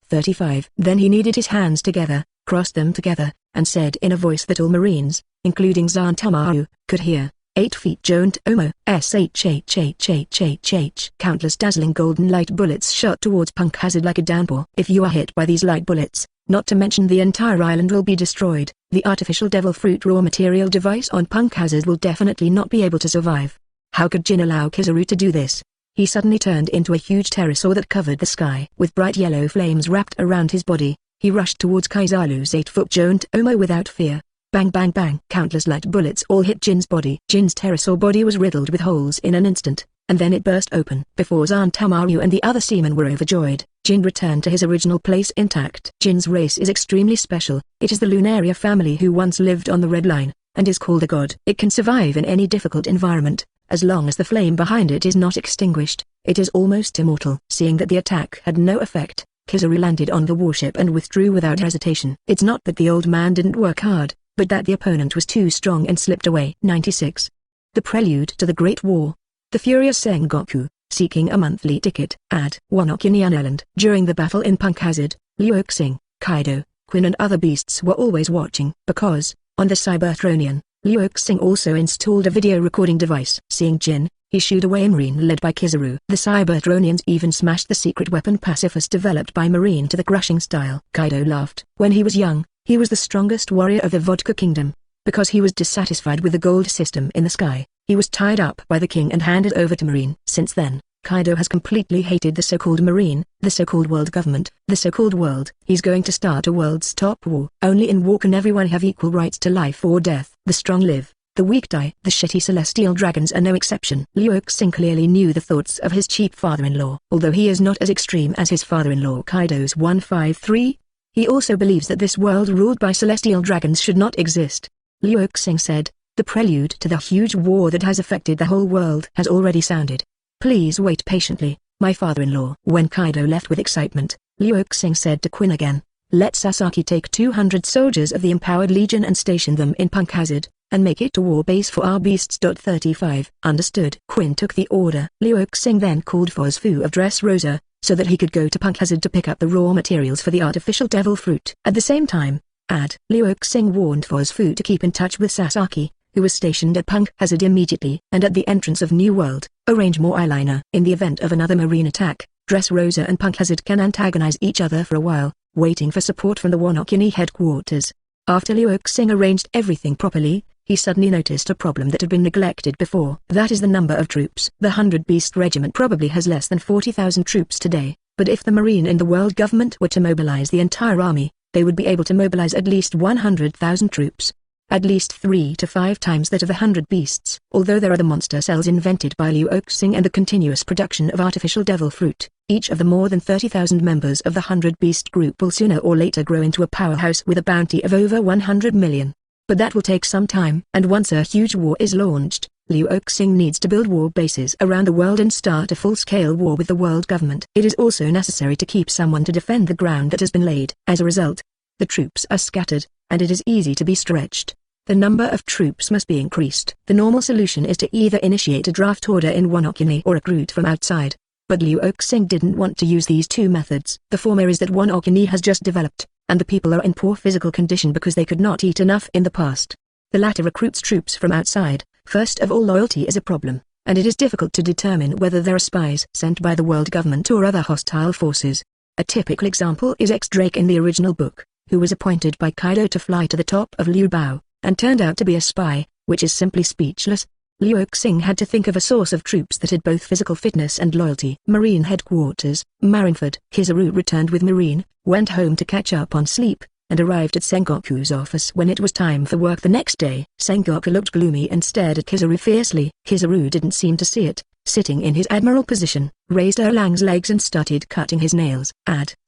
S1: 35. Then he kneaded his hands together, crossed them together, and said in a voice that all Marines, including Zantamaryu, could hear, 8 feet Joned Omo, shhhhhhh. Countless dazzling golden light bullets shot towards Punk Hazard like a downpour. If you are hit by these light bullets, not to mention the entire island will be destroyed. The artificial devil fruit raw material device on Punk Hazard will definitely not be able to survive. How could Jin allow Kizaru to do this? He suddenly turned into a huge pterosaur that covered the sky. With bright yellow flames wrapped around his body, he rushed towards Kizaru's 8-foot Joned Omo without fear. Bang bang bang. Countless light bullets all hit Jin's body. Jin's pterosaur body was riddled with holes in an instant, and then it burst open. Before Zantamaryu and the other seamen were overjoyed, Jin returned to his original place intact. Jin's race is extremely special. It is the Lunaria family who once lived on the Red Line, and is called a god. It can survive in any difficult environment, as long as the flame behind it is not extinguished. It is almost immortal. Seeing that the attack had no effect, Kizaru landed on the warship and withdrew without hesitation. It's not that the old man didn't work hard, but that the opponent was too strong and slipped away. 96. The prelude to the Great War. The furious Sengoku, seeking a monthly ticket, at Wanokuni Island. During the battle in Punk Hazard, Liu Oxing, Kaido, Quinn and other beasts were always watching. Because, on the Cybertronian, Liu Oxing also installed a video recording device. Seeing Jin, he shooed away a Marine led by Kizaru. The Cybertronians even smashed the secret weapon pacifist developed by Marine to the crushing style. Kaido laughed. When he was young, he was the strongest warrior of the Vodka Kingdom. Because he was dissatisfied with the gold system in the sky, he was tied up by the king and handed over to Marine. Since then, Kaido has completely hated the so-called Marine, the so-called world government, the so-called world. He's going to start a world's top war. Only in war can everyone have equal rights to life or death. The strong live, the weak die. The shitty celestial dragons are no exception. Liu Oxing clearly knew the thoughts of his cheap father-in-law. Although he is not as extreme as his father-in-law Kaido's 153, he also believes that this world ruled by celestial dragons should not exist. Liu Oxing said, "The prelude to the huge war that has affected the whole world has already sounded. Please wait patiently, my father-in-law." When Kaido left with excitement, Liu Oxing said to Quinn again, "Let Sasaki take 200 soldiers of the Empowered Legion and station them in Punk Hazard, and make it a war base for our beasts." 35. Understood. Quinn took the order. Liu Oxing then called for Zfu of Dressrosa, so that he could go to Punk Hazard to pick up the raw materials for the artificial devil fruit. At the same time, Luo Xing warned Fu to keep in touch with Sasaki, who was stationed at Punk Hazard immediately, and at the entrance of New World, arrange more eyeliner. In the event of another marine attack, Dressrosa and Punk Hazard can antagonize each other for a while, waiting for support from the Wanokuni headquarters. After Luo Xing arranged everything properly, he suddenly noticed a problem that had been neglected before. That is the number of troops. The 100 Beast Regiment probably has less than 40,000 troops today, but if the Marine and the world government were to mobilize the entire army, they would be able to mobilize at least 100,000 troops. At least 3 to 5 times that of the 100 beasts. Although there are the monster cells invented by Luo Xing and the continuous production of artificial devil fruit, each of the more than 30,000 members of the 100 beast group will sooner or later grow into a powerhouse with a bounty of over 100 million. But that will take some time. And once a huge war is launched, Luo Xing needs to build war bases around the world and start a full-scale war with the world government. It is also necessary to keep someone to defend the ground that has been laid. As a result, the troops are scattered, and it is easy to be stretched. The number of troops must be increased. The normal solution is to either initiate a draft order in Wanokuni or recruit from outside. But Luo Xing didn't want to use these two methods. The former is that Wanokuni has just developed, and the people are in poor physical condition because they could not eat enough in the past. The latter recruits troops from outside. First of all, loyalty is a problem, and it is difficult to determine whether there are spies sent by the world government or other hostile forces. A typical example is X-Drake in the original book, who was appointed by Kaido to fly to the top of Liu Bao, and turned out to be a spy, which is simply speechless. Luo Xing had to think of a source of troops that had both physical fitness and loyalty. Marine headquarters, Marineford. Kizaru returned with Marine, went home to catch up on sleep, and arrived at Sengoku's office when it was time for work the next day. Sengoku looked gloomy and stared at Kizaru fiercely. Kizaru didn't seem to see it, sitting in his admiral position, raised Erlang's legs and started cutting his nails.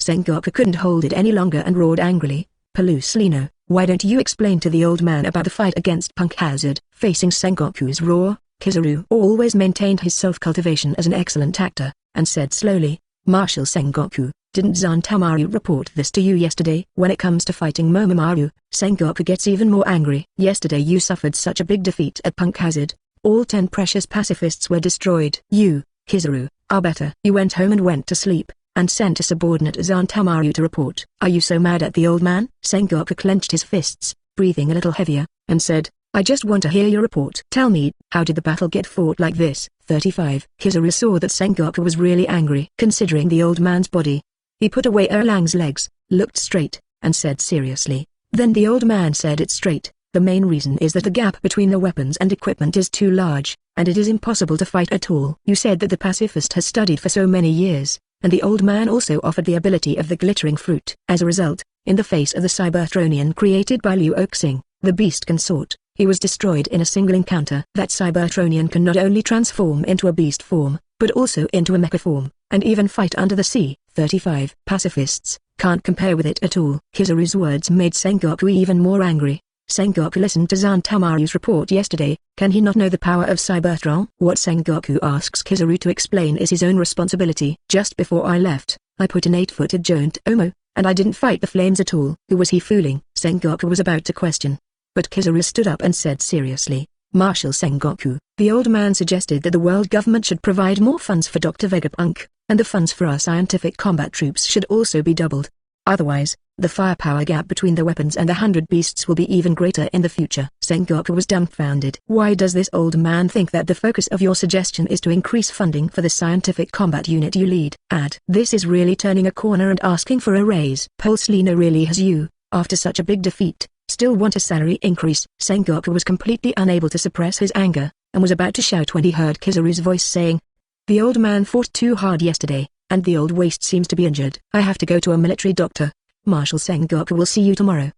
S1: Sengoku couldn't hold it any longer and roared angrily, "Peluslino, why don't you explain to the old man about the fight against Punk Hazard?" Facing Sengoku's roar, Kizaru always maintained his self-cultivation as an excellent actor, and said slowly, "Marshal Sengoku, didn't Zantamaryu report this to you yesterday?" When it comes to fighting Momomaru, Sengoku gets even more angry. "Yesterday you suffered such a big defeat at Punk Hazard. All 10 precious pacifists were destroyed. You, Kizaru, are better. You went home and went to sleep, and sent a subordinate Zantamaryu to report. Are you so mad at the old man?" Sengoku clenched his fists, breathing a little heavier, and said, "I just want to hear your report. Tell me, how did the battle get fought like this?" 35. Kizaru saw that Sengoku was really angry. Considering the old man's body, he put away Erlang's legs, looked straight, and said seriously. Then the old man said it straight. "The main reason is that the gap between the weapons and equipment is too large, and it is impossible to fight at all. You said that the pacifist has studied for so many years, and the old man also offered the ability of the glittering fruit. As a result, in the face of the Cybertronian created by Luo Xing, the beast consort, he was destroyed in a single encounter. That Cybertronian can not only transform into a beast form, but also into a mecha form, and even fight under the sea." 35. Pacifists can't compare with it at all. Kizaru's words made Sengoku even more angry. Sengoku listened to Zantamaru's report yesterday. Can he not know the power of Cybertron? What Sengoku asks Kizaru to explain is his own responsibility. "Just before I left, I put an 8-footed giant Omo, and I didn't fight the flames at all." Who was he fooling? Sengoku was about to question, but Kizaru stood up and said seriously, "Marshal Sengoku, the old man suggested that the world government should provide more funds for Dr. Vegapunk, and the funds for our scientific combat troops should also be doubled. Otherwise, the firepower gap between the weapons and the 100 beasts will be even greater in the future." Sengoku was dumbfounded. "Why does this old man think that the focus of your suggestion is to increase funding for the scientific combat unit you lead? This is really turning a corner and asking for a raise. Peluslino really has you, after such a big defeat, still want a salary increase?" Sengoku was completely unable to suppress his anger, and was about to shout when he heard Kizaru's voice saying, "The old man fought too hard yesterday, and the old waist seems to be injured. I have to go to a military doctor. Marshal Sengoku will see you tomorrow."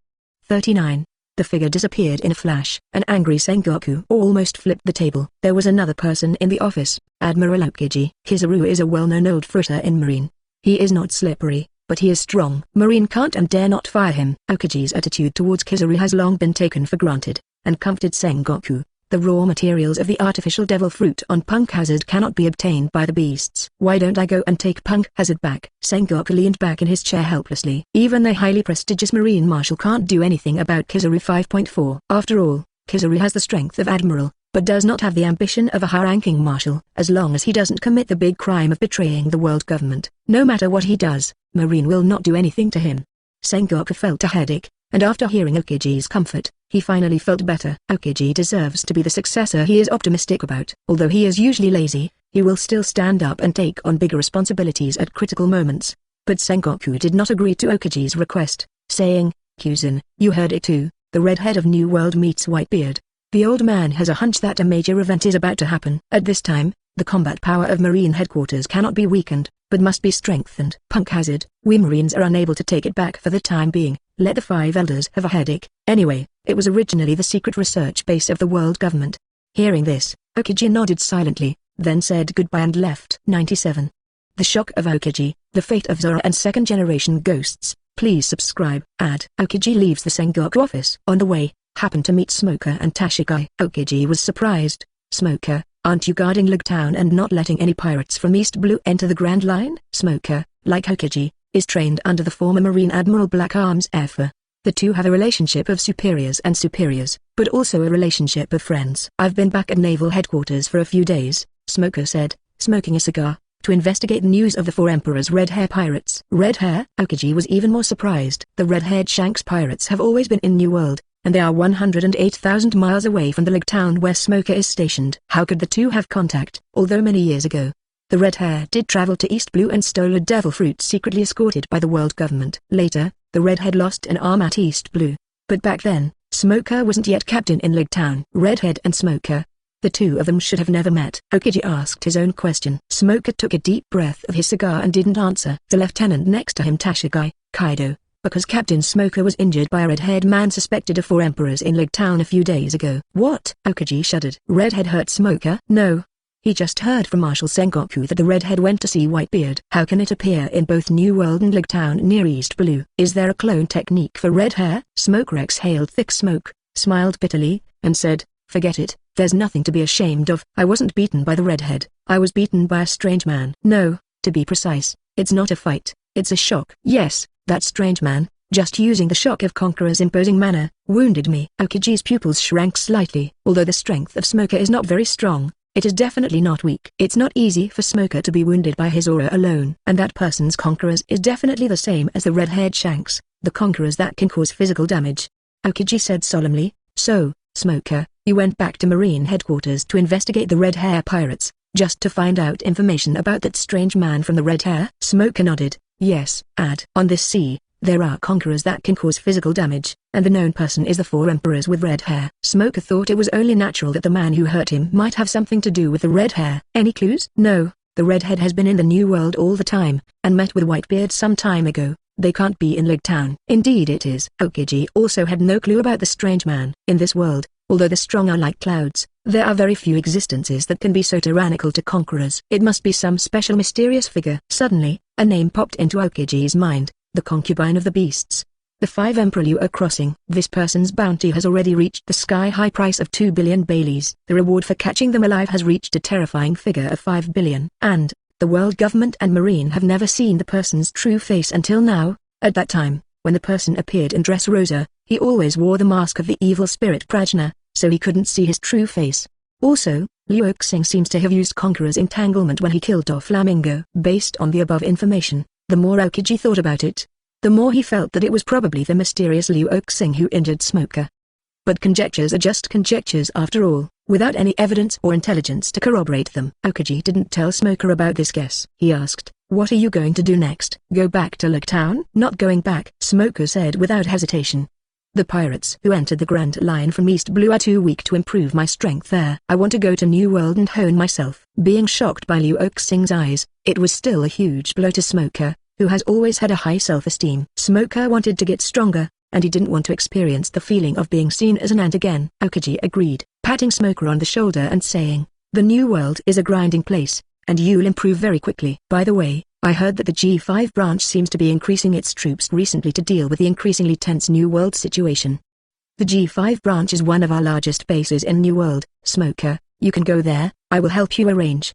S1: 39. The figure disappeared in a flash. An angry Sengoku almost flipped the table. There was another person in the office, Admiral Aokiji. Kizaru is a well-known old fruiter in Marine. He is not slippery, but he is strong. Marine can't and dare not fire him. Aokiji's attitude towards Kizaru has long been taken for granted, and comforted Sengoku. The raw materials of the artificial devil fruit on Punk Hazard cannot be obtained by the beasts. "Why don't I go and take Punk Hazard back?" Sengoku leaned back in his chair helplessly. Even the highly prestigious Marine Marshal can't do anything about Kizaru. 5.4. After all, Kizaru has the strength of Admiral, but does not have the ambition of a high-ranking marshal as long as he doesn't commit the big crime of betraying the world government. No matter what he does, Marine will not do anything to him. Sengoku felt a headache, and after hearing Aokiji's comfort, he finally felt better. Aokiji deserves to be the successor he is optimistic about. Although he is usually lazy, he will still stand up and take on bigger responsibilities at critical moments. But Sengoku did not agree to Aokiji's request, saying, "Qiushui, you heard it too, the red head of New World meets Whitebeard. The old man has a hunch that a major event is about to happen. At this time, the combat power of Marine headquarters cannot be weakened, but must be strengthened. Punk hazard. We Marines are unable to take it back for the time being. Let the 5 elders have a headache." Anyway, it was originally the secret research base of the world government. Hearing this, Aokiji nodded silently, then said goodbye and left. 97. The Shock of Aokiji, The Fate of Zoro and Second Generation Ghosts. Please subscribe. Aokiji leaves the Sengoku office. On the way, happened to meet Smoker and Tashikai. Aokiji was surprised. "Smoker, aren't you guarding Lug Town and not letting any pirates from East Blue enter the Grand Line?" Smoker, like Aokiji, is trained under the former Marine Admiral Black Arms Effa. The two have a relationship of superiors and superiors, but also a relationship of friends. "I've been back at Naval Headquarters for a few days," Smoker said, smoking a cigar, "to investigate the news of the 4 Emperor's Red Hair pirates." Red Hair? Aokiji was even more surprised. The red-haired Shanks pirates have always been in New World, and they are 108,000 miles away from the Lug Town where Smoker is stationed. How could the two have contact? Although many years ago, the Red Hair did travel to East Blue and stole a devil fruit secretly escorted by the world government. Later, the Redhead lost an arm at East Blue. But back then, Smoker wasn't yet captain in Lug Town. Redhead and Smoker. The two of them should have never met. Aokiji asked his own question. Smoker took a deep breath of his cigar and didn't answer. The lieutenant next to him, Tashikai, Kaido, because Captain Smoker was injured by a red-haired man suspected of 4 emperors in Lug Town a few days ago. What? Aokiji shuddered. Redhead hurt Smoker? No. He just heard from Marshal Sengoku that the Redhead went to see Whitebeard. How can it appear in both New World and Lug Town near East Blue? Is there a clone technique for Red Hair? Smoker exhaled thick smoke, smiled bitterly, and said, "Forget it, there's nothing to be ashamed of. I wasn't beaten by the Redhead, I was beaten by a strange man. No, to be precise, it's not a fight, it's a shock. Yes, that strange man, just using the shock of Conqueror's imposing manner, wounded me." Aokiji's pupils shrank slightly. Although the strength of Smoker is not very strong, it is definitely not weak. It's not easy for Smoker to be wounded by his aura alone. And that person's Conquerors is definitely the same as the red-haired Shanks, the Conquerors that can cause physical damage. Aokiji said solemnly, "So, Smoker, you went back to Marine headquarters to investigate the Red Hair pirates, just to find out information about that strange man from the Red Hair?" Smoker nodded, "Yes." On this sea, there are Conquerors that can cause physical damage, and the known person is the 4 emperors with red hair. Smoker thought it was only natural that the man who hurt him might have something to do with the red hair. Any clues? No, the Redhead has been in the New World all the time, and met with Whitebeard some time ago. They can't be in Lug Town. Indeed it is. Aokiji also had no clue about the strange man. In this world, although the strong are like clouds, there are very few existences that can be so tyrannical to Conquerors. It must be some special mysterious figure. Suddenly, a name popped into Aokiji's mind. The concubine of the beasts. The 5 Emperor Luo crossing. This person's bounty has already reached the sky-high price of 2 billion Baileys. The reward for catching them alive has reached a terrifying figure of 5 billion. And, the world government and Marine have never seen the person's true face until now. At that time, when the person appeared in Dressrosa, he always wore the mask of the evil spirit Prajna, so he couldn't see his true face. Also, Luo Xing seems to have used Conqueror's entanglement when he killed Doflamingo. Based on the above information, the more Aokiji thought about it, the more he felt that it was probably the mysterious Luo Xing who injured Smoker. But conjectures are just conjectures after all, without any evidence or intelligence to corroborate them. Aokiji didn't tell Smoker about this guess. He asked, "What are you going to do next? Go back to Lug Town?" "Not going back," Smoker said without hesitation. "The pirates who entered the Grand Line from East Blue are too weak to improve my strength there. I want to go to New World and hone myself." Being shocked by Luo Xing's eyes, it was still a huge blow to Smoker, who has always had a high self-esteem. Smoker wanted to get stronger, and he didn't want to experience the feeling of being seen as an ant again. Aokiji agreed, patting Smoker on the shoulder and saying, "The New World is a grinding place, and you'll improve very quickly. By the way, I heard that the G5 branch seems to be increasing its troops recently to deal with the increasingly tense New World situation. The G5 branch is one of our largest bases in New World. Smoker, you can go there, I will help you arrange."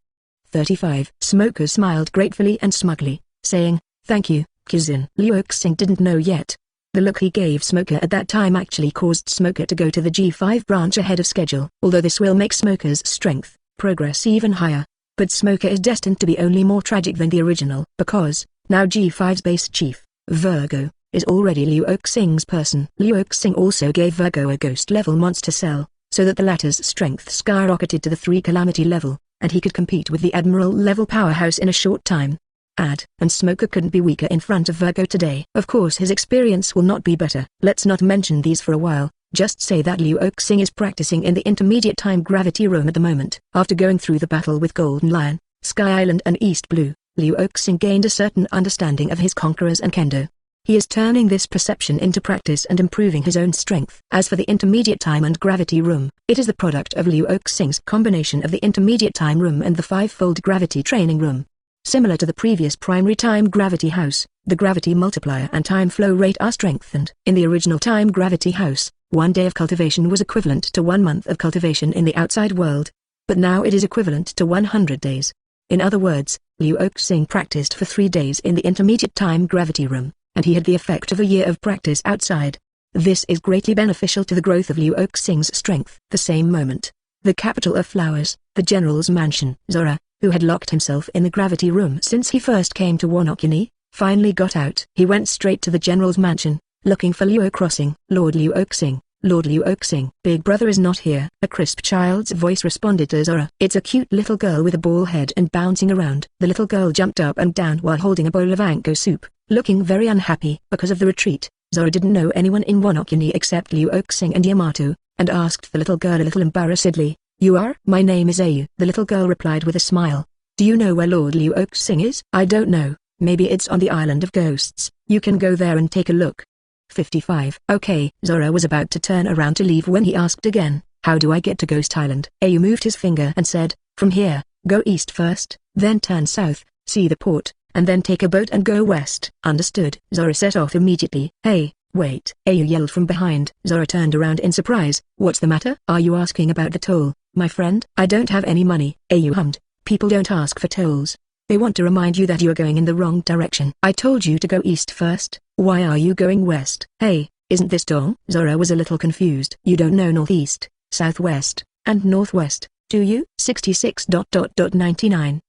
S1: 35. Smoker smiled gratefully and smugly, saying, "Thank you, Qiushui." Luo Xing didn't know yet. The look he gave Smoker at that time actually caused Smoker to go to the G5 branch ahead of schedule. Although this will make Smoker's strength progress even higher. But Smoker is destined to be only more tragic than the original, because, now G5's base chief, Virgo, is already Liu Oxing's person. Liu Oxing also gave Virgo a ghost-level monster cell, so that the latter's strength skyrocketed to the 3 calamity level, and he could compete with the Admiral-level powerhouse in a short time. And Smoker couldn't be weaker in front of Virgo today. Of course his experience will not be better. Let's not mention these for a while, just say that Liu Oxing is practicing in the intermediate time gravity room at the moment. After going through the battle with Golden Lion, Sky Island and East Blue, Liu Oxing gained a certain understanding of his conquerors and kendo. He is turning this perception into practice and improving his own strength. As for the intermediate time and gravity room, it is the product of Liu Oxing's combination of the intermediate time room and the 5-fold gravity training room. Similar to the previous primary time gravity house, the gravity multiplier and time flow rate are strengthened. In the original time gravity house, 1 day of cultivation was equivalent to 1 month of cultivation in the outside world. But now it is equivalent to 100 days. In other words, Liu Oxing practiced for 3 days in the intermediate time gravity room, and he had the effect of a year of practice outside. This is greatly beneficial to the growth of Liu Oxing's strength. The same moment, the capital of flowers, the general's mansion, Zoro, who had locked himself in the gravity room since he first came to Wanokuni, finally got out. He went straight to the general's mansion, looking for Luo Crossing. Lord Liu Oxing, Lord Liu Oxing. Big brother is not here. A crisp child's voice responded to Zoro. It's a cute little girl with a ball head and bouncing around. The little girl jumped up and down while holding a bowl of anko soup, looking very unhappy. Because of the retreat, Zoro didn't know anyone in Wanokuni except Liu Oxing and Yamato, and asked the little girl a little embarrassedly, "You are?" "My name is Ayu." The little girl replied with a smile. "Do you know where Lord Liu Oxing is?" "I don't know. Maybe it's on the Island of Ghosts. You can go there and take a look." 55. Okay. Zoro was about to turn around to leave when he asked again, "How do I get to Ghost Island?" Ayu moved his finger and said, "From here, go east first, then turn south, see the port, and then take a boat and go west." "Understood." Zoro set off immediately. "Hey, wait!" Ayu yelled from behind. Zoro turned around in surprise. "What's the matter?" "Are you asking about the toll, my friend?" "I don't have any money." Ayu hummed. "People don't ask for tolls. They want to remind you that you are going in the wrong direction." "I told you to go east first. Why are you going west?" "Hey, isn't this Dong?" Zoro was a little confused. "You don't know northeast, southwest, and northwest, do you?" 66.99.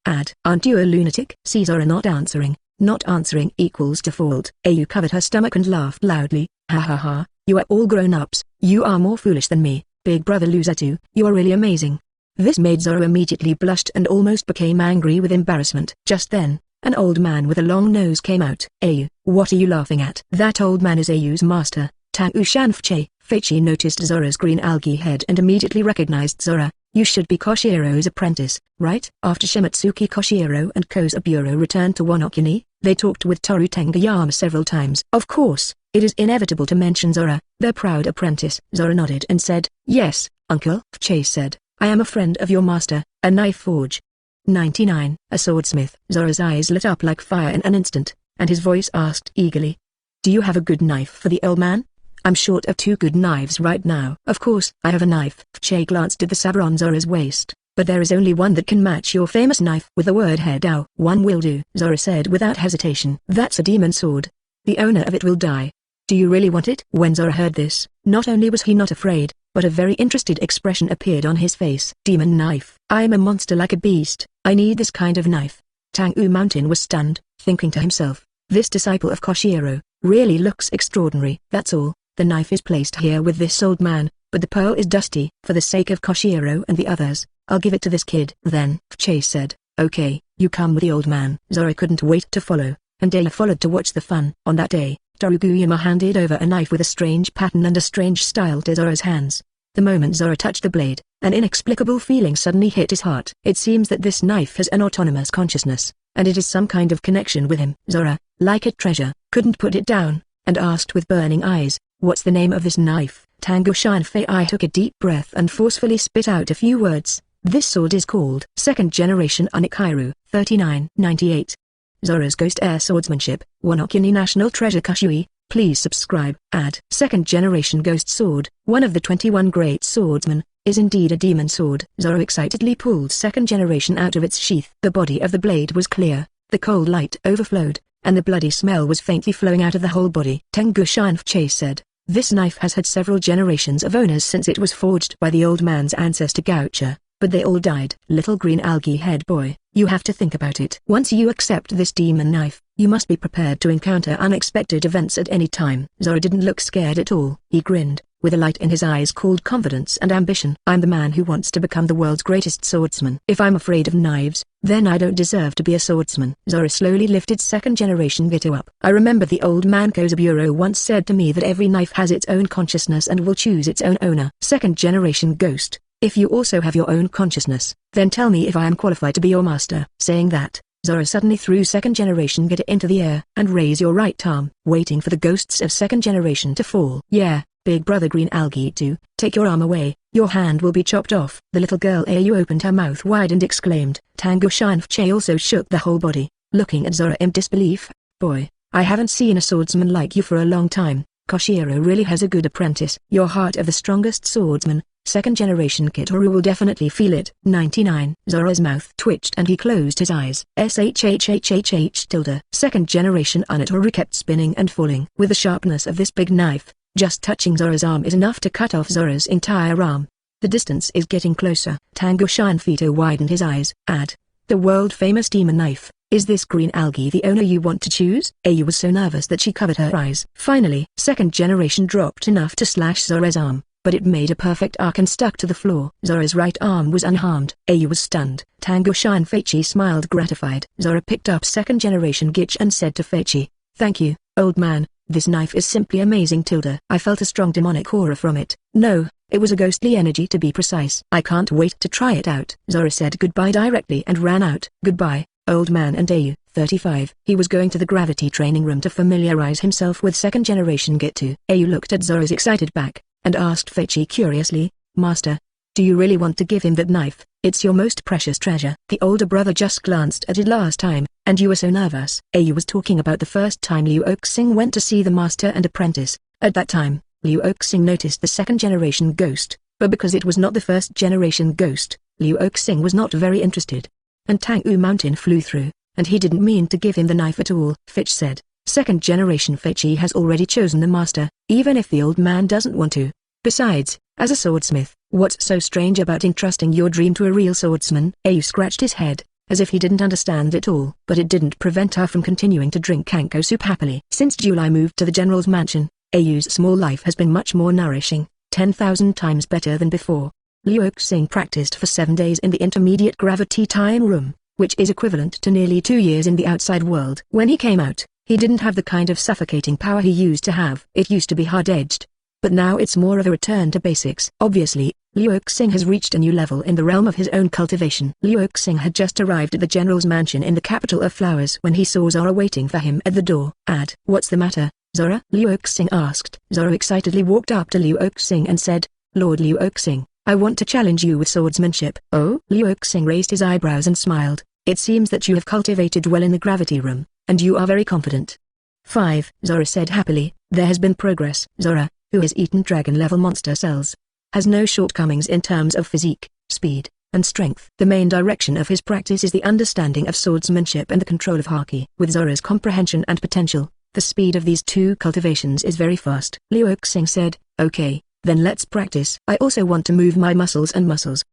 S1: Aren't you a lunatic?" See Zoro not answering. Not answering equals default. Ayu covered her stomach and laughed loudly. "Ha ha ha, you are all grown-ups. You are more foolish than me, big brother loser too. You are really amazing." This made Zoro immediately blushed and almost became angry with embarrassment. Just then, an old man with a long nose came out. "Ayu, what are you laughing at?" That old man is Ayu's master, Tang-U Shanfche. Feichi noticed Zoro's green algae head and immediately recognized Zoro. "You should be Koshiro's apprentice, right?" After Shimatsuki Koshiro and Kozaburo returned to Wanokuni, they talked with Toru Tengayama several times. Of course, it is inevitable to mention Zoro, their proud apprentice. Zoro nodded and said, "Yes, uncle." Feichi said, "I am a friend of your master, a knife forge." 99. A swordsmith. Zoro's eyes lit up like fire in an instant, and his voice asked eagerly, "Do you have a good knife for the old man?" "I'm short of 2 good knives right now." "Of course, I have a knife." Feichi glanced at the saber on Zoro's waist, "but there is only one that can match your famous knife." With the word head out. "One will do," Zoro said without hesitation. "That's a demon sword. The owner of it will die. Do you really want it?" When Zoro heard this, not only was he not afraid, but a very interested expression appeared on his face. "Demon knife. I am a monster like a beast. I need this kind of knife." Tang-U Mountain was stunned, thinking to himself, "This disciple of Koshiro really looks extraordinary." "That's all. The knife is placed here with this old man, but the pearl is dusty. For the sake of Koshiro and the others, I'll give it to this kid." Then, Feichi said, "Okay, you come with the old man." Zoro couldn't wait to follow, and Ayu followed to watch the fun. On that day, Toruguyama handed over a knife with a strange pattern and a strange style to Zoro's hands. The moment Zoro touched the blade, an inexplicable feeling suddenly hit his heart. It seems that this knife has an autonomous consciousness, and it is some kind of connection with him. Zoro, like a treasure, couldn't put it down, and asked with burning eyes, "What's the name of this knife?" Tango Shanfei took a deep breath and forcefully spit out a few words. "This sword is called Second Generation Onikiru." 39.98. Zoro's Ghost Air Swordsmanship, Wanokuni National Treasure. Qiushui, please subscribe. Second Generation Ghost Sword, one of the 21 great swordsmen, is indeed a demon sword. Zoro excitedly pulled Second Generation out of its sheath. The body of the blade was clear, the cold light overflowed, and the bloody smell was faintly flowing out of the whole body. Tengu Shinfuchi said, "This knife has had several generations of owners since it was forged by the old man's ancestor Goucher, but they all died." Little green algae head boy, you have to think about it. Once you accept this demon knife, you must be prepared to encounter unexpected events at any time. Zoro didn't look scared at all. He grinned, with a light in his eyes called confidence and ambition. "I'm the man who wants to become the world's greatest swordsman. If I'm afraid of knives, then I don't deserve to be a swordsman." Zoro slowly lifted second generation Gito up. "I remember the old man Kozaburo once said to me that every knife has its own consciousness and will choose its own owner." Second generation Ghost, if you also have your own consciousness, then tell me if I am qualified to be your master. Saying that, Zoro suddenly threw second generation Gito into the air. "And raise your right arm," waiting for the ghosts of second generation to fall. "Yeah, big brother green algae too, take your arm away, your hand will be chopped off." The little girl Au opened her mouth wide and exclaimed. Tengu Shinfuchi also shook the whole body, looking at Zoro in disbelief. "Boy, I haven't seen a swordsman like you for a long time. Koshiro really has a good apprentice. Your heart of the strongest swordsman, second generation Kizaru will definitely feel it." 99. Zoro's mouth twitched and he closed his eyes. Shhhhhh. Second generation Unatoru kept spinning and falling. With the sharpness of this big knife, just touching Zoro's arm is enough to cut off Zoro's entire arm. The distance is getting closer. Tengu Shinfuchi widened his eyes. The world-famous demon knife. Is this green algae the owner you want to choose?" Au was so nervous that she covered her eyes. Finally, second generation dropped enough to slash Zoro's arm, but it made a perfect arc and stuck to the floor. Zoro's right arm was unharmed. Au was stunned. Tengu Shinfuchi smiled gratified. Zoro picked up second generation Gitch and said to Feichi, "Thank you, old man, this knife is simply amazing." I felt a strong demonic aura from it. No, it was a ghostly energy to be precise. "I can't wait to try it out." Zoro said goodbye directly and ran out. "Goodbye, old man." And Au, 35. He was going to the gravity training room to familiarize himself with second generation Gitu. Au looked at Zoro's excited back, and asked Feichi curiously, "Master, do you really want to give him that knife? It's your most precious treasure." The older brother just glanced at it last time, and you were so nervous. Au was talking about the first time Liu Oxing went to see the master and apprentice. At that time, Liu Oxing noticed the second generation ghost, but because it was not the first generation ghost, Liu Oxing was not very interested. And Tangwu Mountain flew through, and he didn't mean to give him the knife at all. Fitch said, "Second generation Feichi has already chosen the master, even if the old man doesn't want to. Besides, as a swordsmith, what's so strange about entrusting your dream to a real swordsman?" Au scratched his head, as if he didn't understand it all. But it didn't prevent her from continuing to drink Kanko soup happily. Since July moved to the general's mansion, Au's small life has been much more nourishing, 10,000 times better than before. Liu Oxing practiced for 7 days in the intermediate gravity time room, which is equivalent to nearly 2 years in the outside world. When he came out, he didn't have the kind of suffocating power he used to have. It used to be hard-edged, but now it's more of a return to basics. Obviously, Liu Oxing has reached a new level in the realm of his own cultivation. Liu Oxing had just arrived at the general's mansion in the capital of flowers when he saw Zoro waiting for him at the door. "What's the matter, Zoro?" Liu Oxing asked. Zoro excitedly walked up to Liu Oxing and said, "Lord Liu Oxing, I want to challenge you with swordsmanship." "Oh?" Liu Oxing raised his eyebrows and smiled. "It seems that you have cultivated well in the gravity room, and you are very confident." 5. Zoro said happily, "There has been progress." Zoro, who has eaten dragon-level monster cells, has no shortcomings in terms of physique, speed, and strength. The main direction of his practice is the understanding of swordsmanship and the control of haki. With Zoro's comprehension and potential, the speed of these two cultivations is very fast. Liu Oxing said, "Okay, then let's practice. I also want to move my muscles and muscles."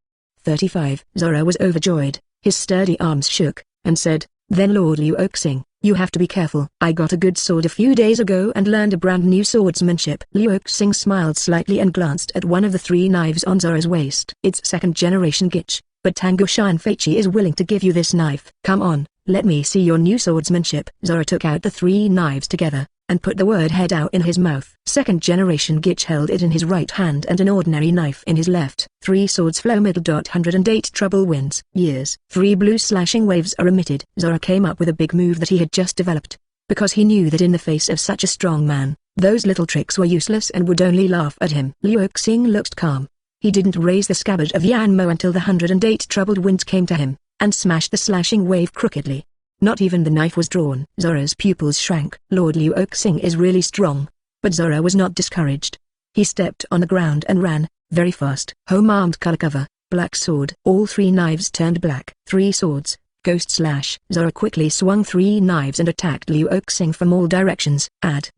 S1: 35. Zoro was overjoyed, his sturdy arms shook, and said, "Then Lord Liu Oxing, you have to be careful. I got a good sword a few days ago and learned a brand new swordsmanship." Liu Oxing smiled slightly and glanced at one of the 3 knives on Zoro's waist. "It's second generation Gitch, but Tengu Shinfuchi is willing to give you this knife. Come on, let me see your new swordsmanship." Zoro took out the 3 knives together, and put the word head out in his mouth. Second generation Gitch held it in his right hand and an ordinary knife in his left. 3 swords flow middle. 108 trouble winds. Years. 3 blue slashing waves are emitted. Zoro came up with a big move that he had just developed, because he knew that in the face of such a strong man, those little tricks were useless and would only laugh at him. Liu Oxing looked calm. He didn't raise the scabbard of Yanmo until the 108 troubled winds came to him, and smashed the slashing wave crookedly. Not even the knife was drawn. Zoro's pupils shrank. Lord Liu Oxing is really strong. But Zoro was not discouraged. He stepped on the ground and ran, very fast. Home armed color cover, black sword. All 3 knives turned black. 3 swords, Ghost slash. Zoro quickly swung 3 knives and attacked Liu Oxing from all directions.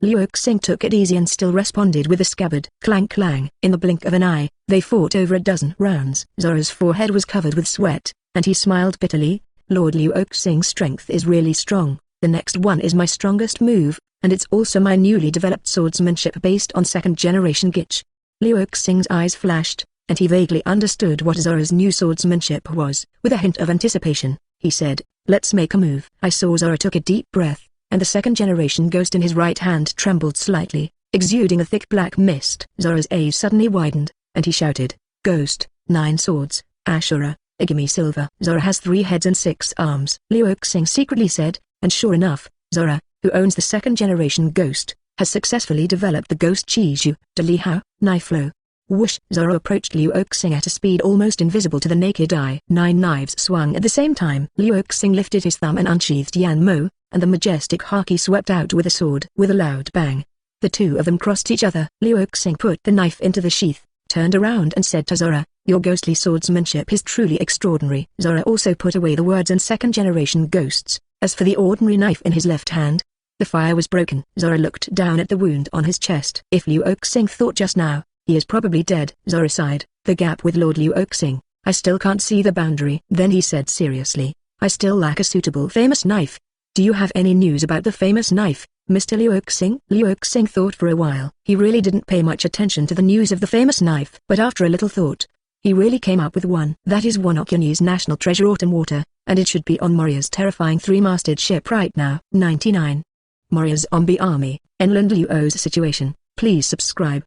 S1: Liu Oxing took it easy and still responded with a scabbard. Clang clang. In the blink of an eye, they fought over a dozen rounds. Zoro's forehead was covered with sweat, and he smiled bitterly. Lord Liu Oxing's strength is really strong. The next one is my strongest move, and it's also my newly developed swordsmanship based on second generation Gitch. Liu Oxing's eyes flashed, and he vaguely understood what Zoro's new swordsmanship was. With a hint of anticipation, he said, "Let's make a move." I saw Zoro took a deep breath, and the second generation ghost in his right hand trembled slightly, exuding a thick black mist. Zoro's eyes suddenly widened, and he shouted, "Ghost, 9 swords, Ashura, Igami Silver." "Zoro has 3 heads and 6 arms," Liu Oxing secretly said, and sure enough, Zoro, who owns the second generation ghost, has successfully developed the ghost Qiushui. Dalihao, knife flow. Whoosh! Zoro approached Liu Oxing at a speed almost invisible to the naked eye. 9 knives swung at the same time. Liu Oxing lifted his thumb and unsheathed Yanmo, and the majestic haki swept out with a sword. With a loud bang, the two of them crossed each other. Liu Oxing put the knife into the sheath, turned around and said to Zoro, "Your ghostly swordsmanship is truly extraordinary." Zoro also put away the words and second generation ghosts. As for the ordinary knife in his left hand, the fire was broken. Zoro looked down at the wound on his chest. If Liu Oxing thought just now, he is probably dead. Zoro sighed. The gap with Lord Liu Oxing, I still can't see the boundary. Then he said seriously, "I still lack a suitable famous knife. Do you have any news about the famous knife, Mr. Liu Oxing?" Liu Oxing thought for a while. He really didn't pay much attention to the news of the famous knife. But after a little thought, he really came up with one. That is Wanokuni's national treasure Autumn Water, and it should be on Moria's terrifying 3-masted ship right now. 99. Moria's zombie army, Enel and Luo's situation. Please subscribe.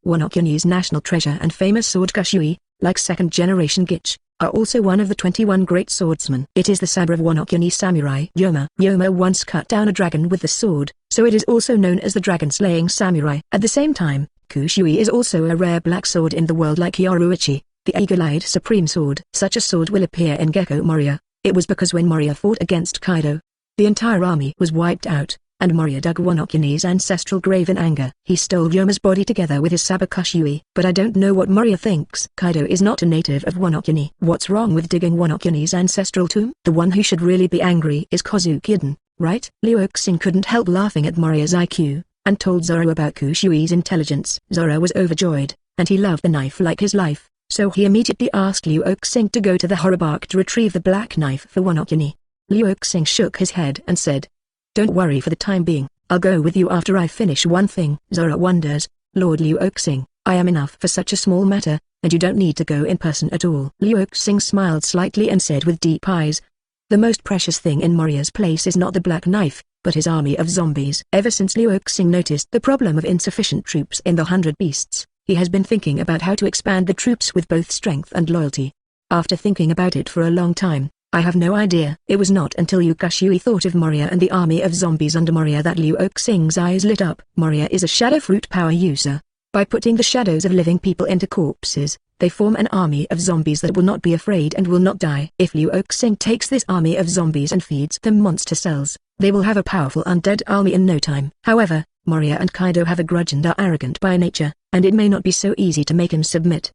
S1: Wanokuni's national treasure and famous sword Qiushui, like second generation Gitch, are also one of the 21 great swordsmen. It is the sabre of Wanokuni samurai Yoma. Yoma once cut down a dragon with the sword, so it is also known as the dragon-slaying samurai. At the same time, Qiushui is also a rare black sword in the world like Yoruichi, the eagle-eyed supreme sword. Such a sword will appear in Gecko Moria. It was because when Moria fought against Kaido, the entire army was wiped out, and Moria dug Wanokuni's ancestral grave in anger. He stole Yoma's body together with his sabre Qiushui. But I don't know what Moria thinks. Kaido is not a native of Wanokuni. What's wrong with digging Wanokuni's ancestral tomb? The one who should really be angry is Kozuki-eden, right? Liu Oxing couldn't help laughing at Moria's IQ, and told Zoro about Qiushui's intelligence. Zoro was overjoyed, and he loved the knife like his life, so he immediately asked Liu Oxing to go to the horror bark to retrieve the black knife for Wanokuni. Liu Oxing shook his head and said, "Don't worry for the time being, I'll go with you after I finish one thing." Zoro wonders, "Lord Liu Oxing, I am enough for such a small matter, and you don't need to go in person at all." Liu Oxing smiled slightly and said with deep eyes, "The most precious thing in Moria's place is not the black knife, but his army of zombies." Ever since Liu Oxing noticed the problem of insufficient troops in the 100 Beasts, he has been thinking about how to expand the troops with both strength and loyalty. After thinking about it for a long time, "I have no idea." It was not until Qiushui thought of Moria and the army of zombies under Moria that Liu Oxing's eyes lit up. Moria is a shadow fruit power user. By putting the shadows of living people into corpses, they form an army of zombies that will not be afraid and will not die. If Liu Oxing takes this army of zombies and feeds them monster cells, they will have a powerful undead army in no time. However, Moria and Kaido have a grudge and are arrogant by nature, and it may not be so easy to make him submit.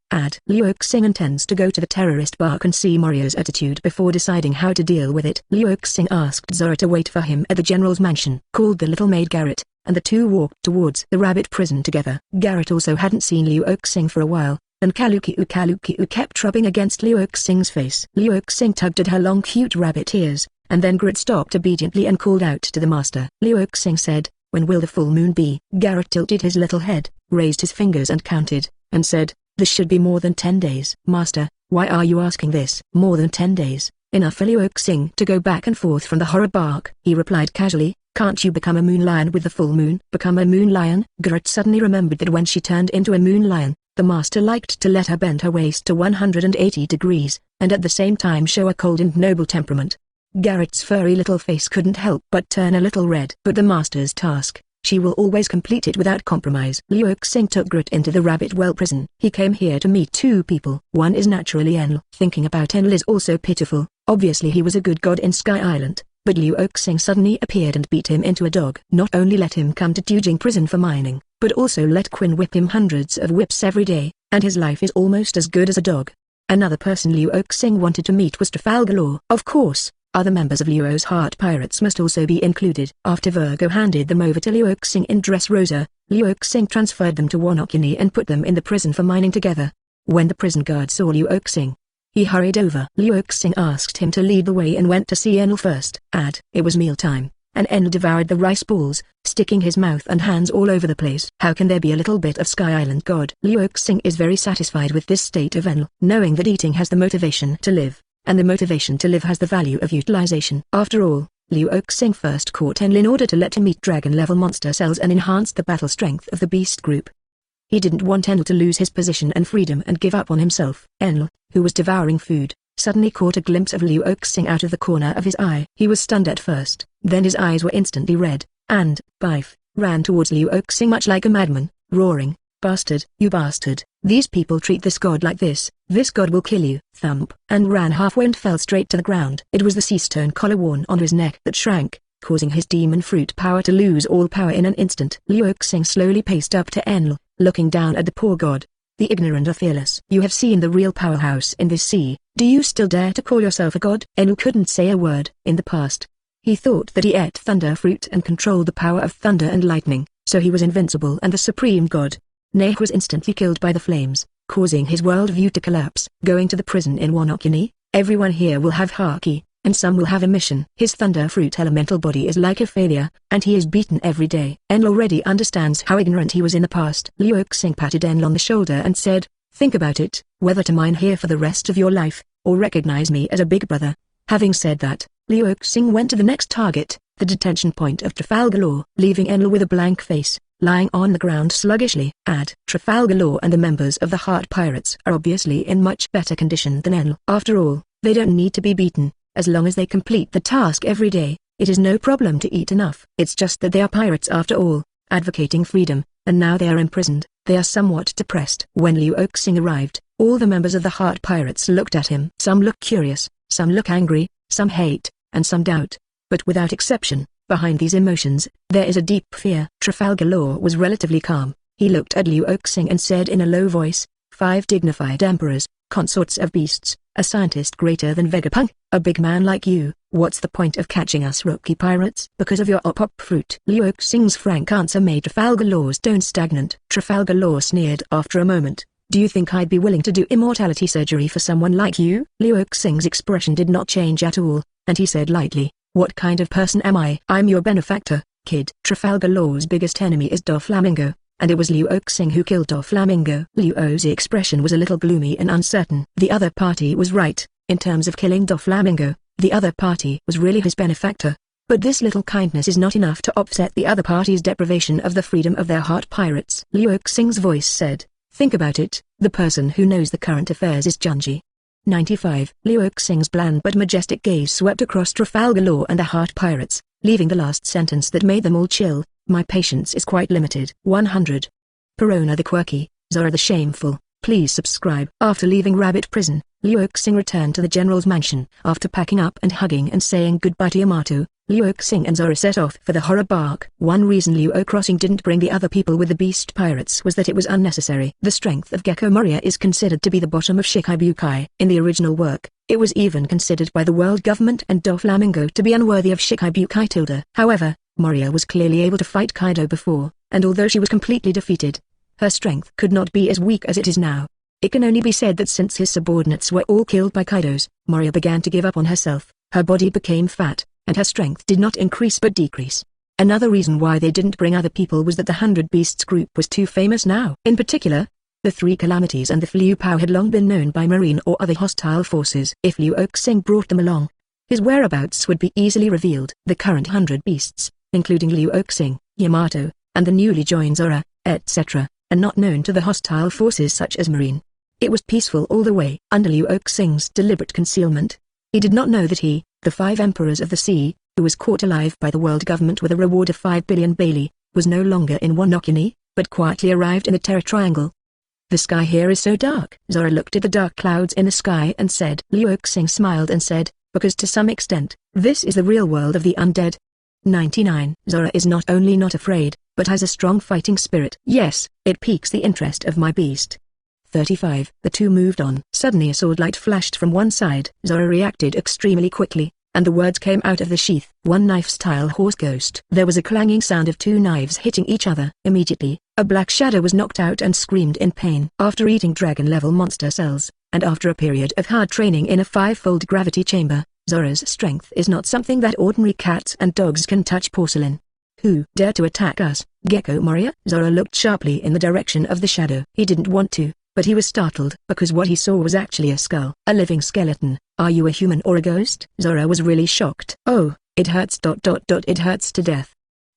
S1: Liu Oxing intends to go to the terrorist bark and see Moria's attitude before deciding how to deal with it. Liu Oxing asked Zoro to wait for him at the general's mansion, called the little maid Garrett, and the two walked towards the rabbit prison together. Garrett also hadn't seen Liu Oxing for a while, and Kalukiu kept rubbing against Liu Oxing's face. Liu Oxing tugged at her long cute rabbit ears, and then Garrett stopped obediently and called out to the master. Liu Oxing said, "When will the full moon be?" Garrett tilted his little head, raised his fingers and counted, and said, "This should be more than 10 days." "Master, why are you asking this?" "More than 10 days, enough for Liu Oxing to go back and forth from the horror bark," he replied casually. "Can't you become a moon lion with the full moon?" "Become a moon lion?" Garrett suddenly remembered that when she turned into a moon lion, the master liked to let her bend her waist to 180 degrees, and at the same time show a cold and noble temperament. Garrett's furry little face couldn't help but turn a little red. But the master's task, she will always complete it without compromise. Liu Oxing took Garrett into the rabbit well prison. He came here to meet 2 people. One is naturally Enel. Thinking about Enel is also pitiful. Obviously he was a good god in Sky Island, but Liu Oxing suddenly appeared and beat him into a dog. Not only let him come to Tujing prison for mining, but also let Quinn whip him hundreds of whips every day, and his life is almost as good as a dog. Another person Liu Oxing wanted to meet was Trafalgar Law. Of course, Other members of Luo's heart pirates must also be included. After Virgo handed them over to Luo Xing in Dressrosa, Luo Xing transferred them to Wanokuni and put them in the prison for mining together. When the prison guard saw Luo Xing, he hurried over. Luo Xing asked him to lead the way and went to see Enel first. It was mealtime, and Enel devoured the rice balls, sticking his mouth and hands all over the place. How can there be a little bit of Sky Island God? Luo Xing is very satisfied with this state of Enel, knowing that eating has the motivation to live, and the motivation to live has the value of utilization. After all, Luo Xing first caught Enel in order to let him eat dragon-level monster cells and enhance the battle strength of the beast group. He didn't want Enel to lose his position and freedom and give up on himself. Enel, who was devouring food, suddenly caught a glimpse of Luo Xing out of the corner of his eye. He was stunned at first, then his eyes were instantly red, and, biff, ran towards Luo Xing much like a madman, roaring, "Bastard, you bastard, these people treat this god like this god will kill you," thump, and ran halfway and fell straight to the ground. It was the sea stone collar worn on his neck that shrank, causing his demon fruit power to lose all power in an instant. Luo Xing slowly paced up to Enel, looking down at the poor god. The ignorant are fearless. You have seen the real powerhouse in this sea, do you still dare to call yourself a god? Enel couldn't say a word. In the past, he thought that he ate thunder fruit and controlled the power of thunder and lightning, so he was invincible and the supreme god. Neh was instantly killed by the flames, causing his worldview to collapse. Going to the prison in Wanokuni, everyone here will have haki, and some will have a mission. His thunder fruit elemental body is like a failure, and he is beaten every day. Enel already understands how ignorant he was in the past. Luo Xing patted Enel on the shoulder and said, "Think about it, whether to mine here for the rest of your life, or recognize me as a big brother." Having said that, Luo Xing went to the next target, the detention point of Trafalgar Law, leaving Enel with a blank face, lying on the ground sluggishly. Trafalgar Law and the members of the Heart Pirates are obviously in much better condition than Enel. After all, they don't need to be beaten. As long as they complete the task every day, it is no problem to eat enough. It's just that they are pirates after all, advocating freedom, and now they are imprisoned. They are somewhat depressed. When Luo Xing arrived, all the members of the Heart Pirates looked at him. Some look curious, some look angry, some hate, and some doubt. But without exception, behind these emotions, there is a deep fear. Trafalgar Law was relatively calm. He looked at Luo Xing and said in a low voice, "5 dignified emperors, consorts of beasts, a scientist greater than Vegapunk, a big man like you, what's the point of catching us rookie pirates? Because of your op fruit." Luo Xing's frank answer made Trafalgar Law's tone stagnant. Trafalgar Law sneered after a moment, "Do you think I'd be willing to do immortality surgery for someone like you?" Luo Xing's expression did not change at all, and he said lightly, "What kind of person am I?" "I'm your benefactor, kid." Trafalgar Law's biggest enemy is Doflamingo, and it was Luo Xing who killed Doflamingo. Luo's expression was a little gloomy and uncertain. The other party was right, in terms of killing Doflamingo, the other party was really his benefactor. But this little kindness is not enough to offset the other party's deprivation of the freedom of their heart pirates. Luo Xing's voice said, "Think about it, the person who knows the current affairs is Junji." 95. Luo Xing's bland but majestic gaze swept across Trafalgar Law and the Heart Pirates, leaving the last sentence that made them all chill, "My patience is quite limited." 100. Perona the quirky, Zoro the shameful, please subscribe. After leaving Rabbit Prison, Luo Xing returned to the general's mansion. After packing up and hugging and saying goodbye to Yamato, Luo Xing and Zoro set off for the horror bark. One reason Luo Crossing didn't bring the other people with the beast pirates was that it was unnecessary. The strength of Gecko Moria is considered to be the bottom of Shikibukai. In the original work, it was even considered by the world government and Doflamingo to be unworthy of Shikibukai. However, Moria was clearly able to fight Kaido before, and although she was completely defeated, her strength could not be as weak as it is now. It can only be said that since his subordinates were all killed by Kaido's, Moria began to give up on herself. Her body became fat, and her strength did not increase but decrease. Another reason why they didn't bring other people was that the 100 Beasts group was too famous now. In particular, the 3 calamities and the Fliu Pao had long been known by marine or other hostile forces. If Luo Xing brought them along, his whereabouts would be easily revealed. The current 100 Beasts, including Luo Xing, Yamato, and the newly joined Zoro, etc., are not known to the hostile forces such as marine. It was peaceful all the way. Under Luo Xing's deliberate concealment, he did not know that he, the 5 emperors of the sea, who was caught alive by the world government with a reward of 5 billion Bailey, was no longer in Wanokuni, but quietly arrived in the Terror Triangle. The sky here is so dark. Zoro looked at the dark clouds in the sky and said. Luo Xing smiled and said, because to some extent, this is the real world of the undead. 99. Zoro is not only not afraid, but has a strong fighting spirit. Yes, it piques the interest of my beast. 35. The two moved on. Suddenly a sword light flashed from one side. Zoro reacted extremely quickly, and the words came out of the sheath. One knife-style horse ghost. There was a clanging sound of two knives hitting each other. Immediately, a black shadow was knocked out and screamed in pain. After eating dragon-level monster cells, and after a period of hard training in a five-fold gravity chamber, Zoro's strength is not something that ordinary cats and dogs can touch. Porcelain. Who dare to attack us, Gecko Moria? Zoro looked sharply in the direction of the shadow. He didn't want to, but he was startled because what he saw was actually a skull. A living skeleton. Are you a human or a ghost? Zoro was really shocked. Oh, it hurts. It hurts to death.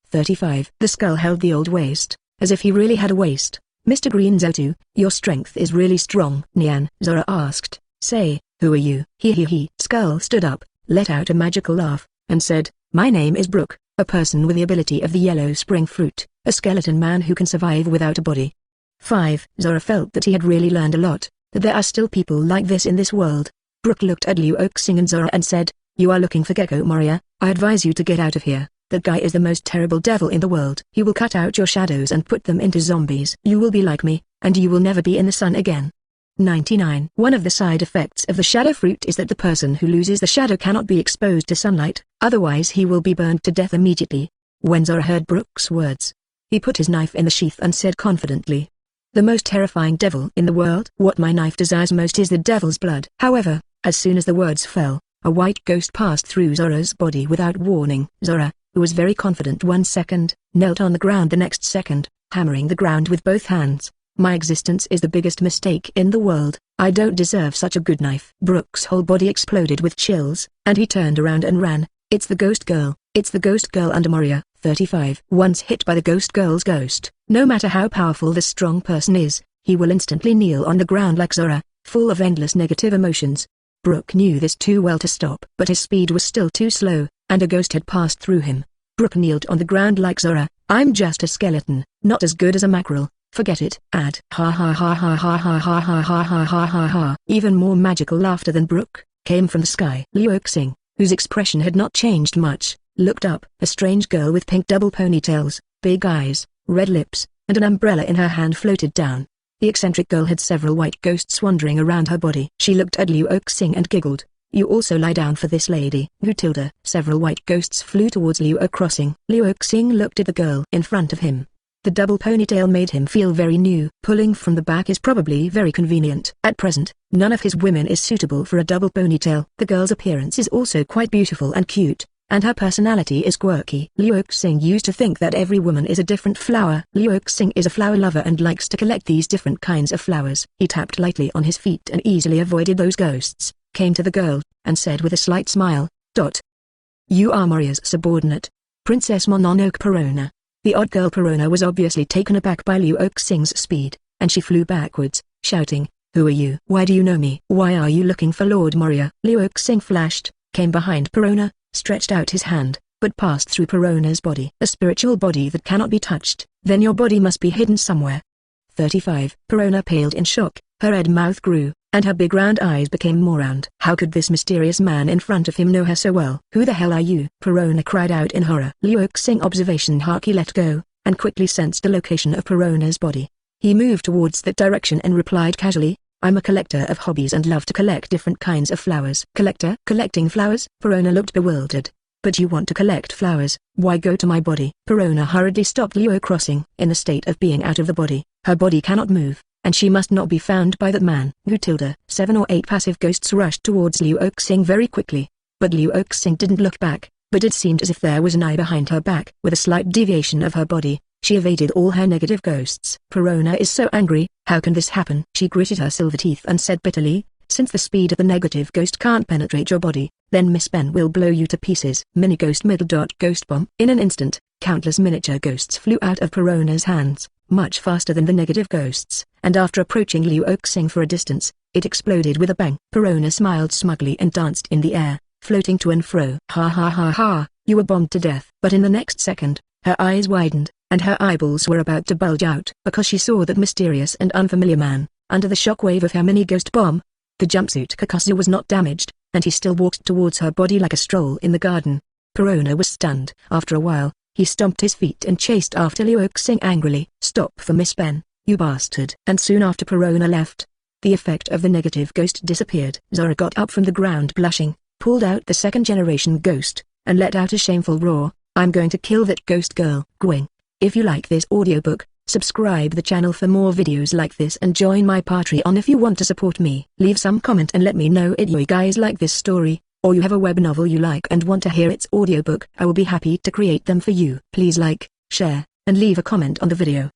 S1: 35. The skull held the old waist, as if he really had a waist. Mr. Green Zotu, your strength is really strong. Nyan, Zoro asked. Say, who are you? He. Skull stood up, let out a magical laugh, and said, my name is Brook, a person with the ability of the yellow spring fruit, a skeleton man who can survive without a body. 5. Zoro felt that he had really learned a lot, that there are still people like this in this world. Brook looked at Liu Oxing and Zoro and said, you are looking for Gecko Moria, I advise you to get out of here. That guy is the most terrible devil in the world. He will cut out your shadows and put them into zombies. You will be like me, and you will never be in the sun again. 99. One of the side effects of the shadow fruit is that the person who loses the shadow cannot be exposed to sunlight, otherwise he will be burned to death immediately. When Zoro heard Brook's words, he put his knife in the sheath and said confidently, the most terrifying devil in the world. What my knife desires most is the devil's blood. However, as soon as the words fell, a white ghost passed through Zoro's body without warning. Zoro, who was very confident 1 second, knelt on the ground the next second, hammering the ground with both hands. My existence is the biggest mistake in the world. I don't deserve such a good knife. Brook's whole body exploded with chills, and he turned around and ran. It's the ghost girl. It's the ghost girl under Moria. 35. Once hit by the ghost girl's ghost, no matter how powerful the strong person is, he will instantly kneel on the ground like Zoro, full of endless negative emotions. Brook knew this too well to stop, but his speed was still too slow, and a ghost had passed through him. Brook kneeled on the ground like Zoro. I'm just a skeleton, not as good as a mackerel. Forget it. Add ha ha ha ha ha ha ha ha ha ha ha ha ha. Even more magical laughter than Brook came from the sky. Liu Oxing, whose expression had not changed much, looked up. A strange girl with pink double ponytails, big eyes, red lips, and an umbrella in her hand floated down. The eccentric girl had several white ghosts wandering around her body. She looked at Liu Oxing and giggled. You also lie down for this lady. Gutilda. Several white ghosts flew towards Liu Oxing. Liu Oxing looked at the girl in front of him. The double ponytail made him feel very new. Pulling from the back is probably very convenient. At present, none of his women is suitable for a double ponytail. The girl's appearance is also quite beautiful and cute, and her personality is quirky. Liu Oxing used to think that every woman is a different flower. Liu Oxing is a flower lover and likes to collect these different kinds of flowers. He tapped lightly on his feet and easily avoided those ghosts, came to the girl, and said with a slight smile, You are Moria's subordinate, Princess Mononoke Perona. The odd girl Perona was obviously taken aback by Liu Oxing's speed, and she flew backwards, shouting, Who are you? Why do you know me? Why are you looking for Lord Moria? Liu Oxing flashed, came behind Perona, stretched out his hand, but passed through Perona's body. A spiritual body that cannot be touched, then your body must be hidden somewhere. 35. Perona paled in shock, her red mouth grew, and her big round eyes became more round. How could this mysterious man in front of him know her so well? Who the hell are you? Perona cried out in horror. Liu Oxing observation Haki let go, and quickly sensed the location of Perona's body. He moved towards that direction and replied casually, I'm a collector of hobbies and love to collect different kinds of flowers. Collector? Collecting flowers? Perona looked bewildered. But you want to collect flowers, why go to my body? Perona hurriedly stopped Liu Oxing. In the state of being out of the body, her body cannot move, and she must not be found by that man. Gutilda. 7 or 8 passive ghosts rushed towards Liu Oxing very quickly, but Liu Oxing didn't look back, but it seemed as if there was an eye behind her back. With a slight deviation of her body, she evaded all her negative ghosts. Perona is so angry, how can this happen? She gritted her silver teeth and said bitterly, since the speed of the negative ghost can't penetrate your body, then Miss Ben will blow you to pieces. Mini ghost middle dot ghost bomb. In an instant, countless miniature ghosts flew out of Perona's hands, much faster than the negative ghosts, and after approaching Liu Oxing for a distance, it exploded with a bang. Perona smiled smugly and danced in the air, floating to and fro. Ha ha ha ha, you were bombed to death. But in the next second, her eyes widened, and her eyeballs were about to bulge out because she saw that mysterious and unfamiliar man, under the shockwave of her mini ghost bomb. The jumpsuit Kakasu was not damaged, and he still walked towards her body like a stroll in the garden. Perona was stunned. After a while, he stomped his feet and chased after Liu Oxing angrily. Stop for Miss Ben, you bastard. And soon after Perona left, the effect of the negative ghost disappeared. Zoro got up from the ground blushing. pulled out the second generation ghost, and let out a shameful roar. I'm going to kill that ghost girl. Gwing. If you like this audiobook, subscribe the channel for more videos like this and join my Patreon if you want to support me. Leave some comment and let me know if you guys like this story, or you have a web novel you like and want to hear its audiobook. I will be happy to create them for you. Please like, share, and leave a comment on the video.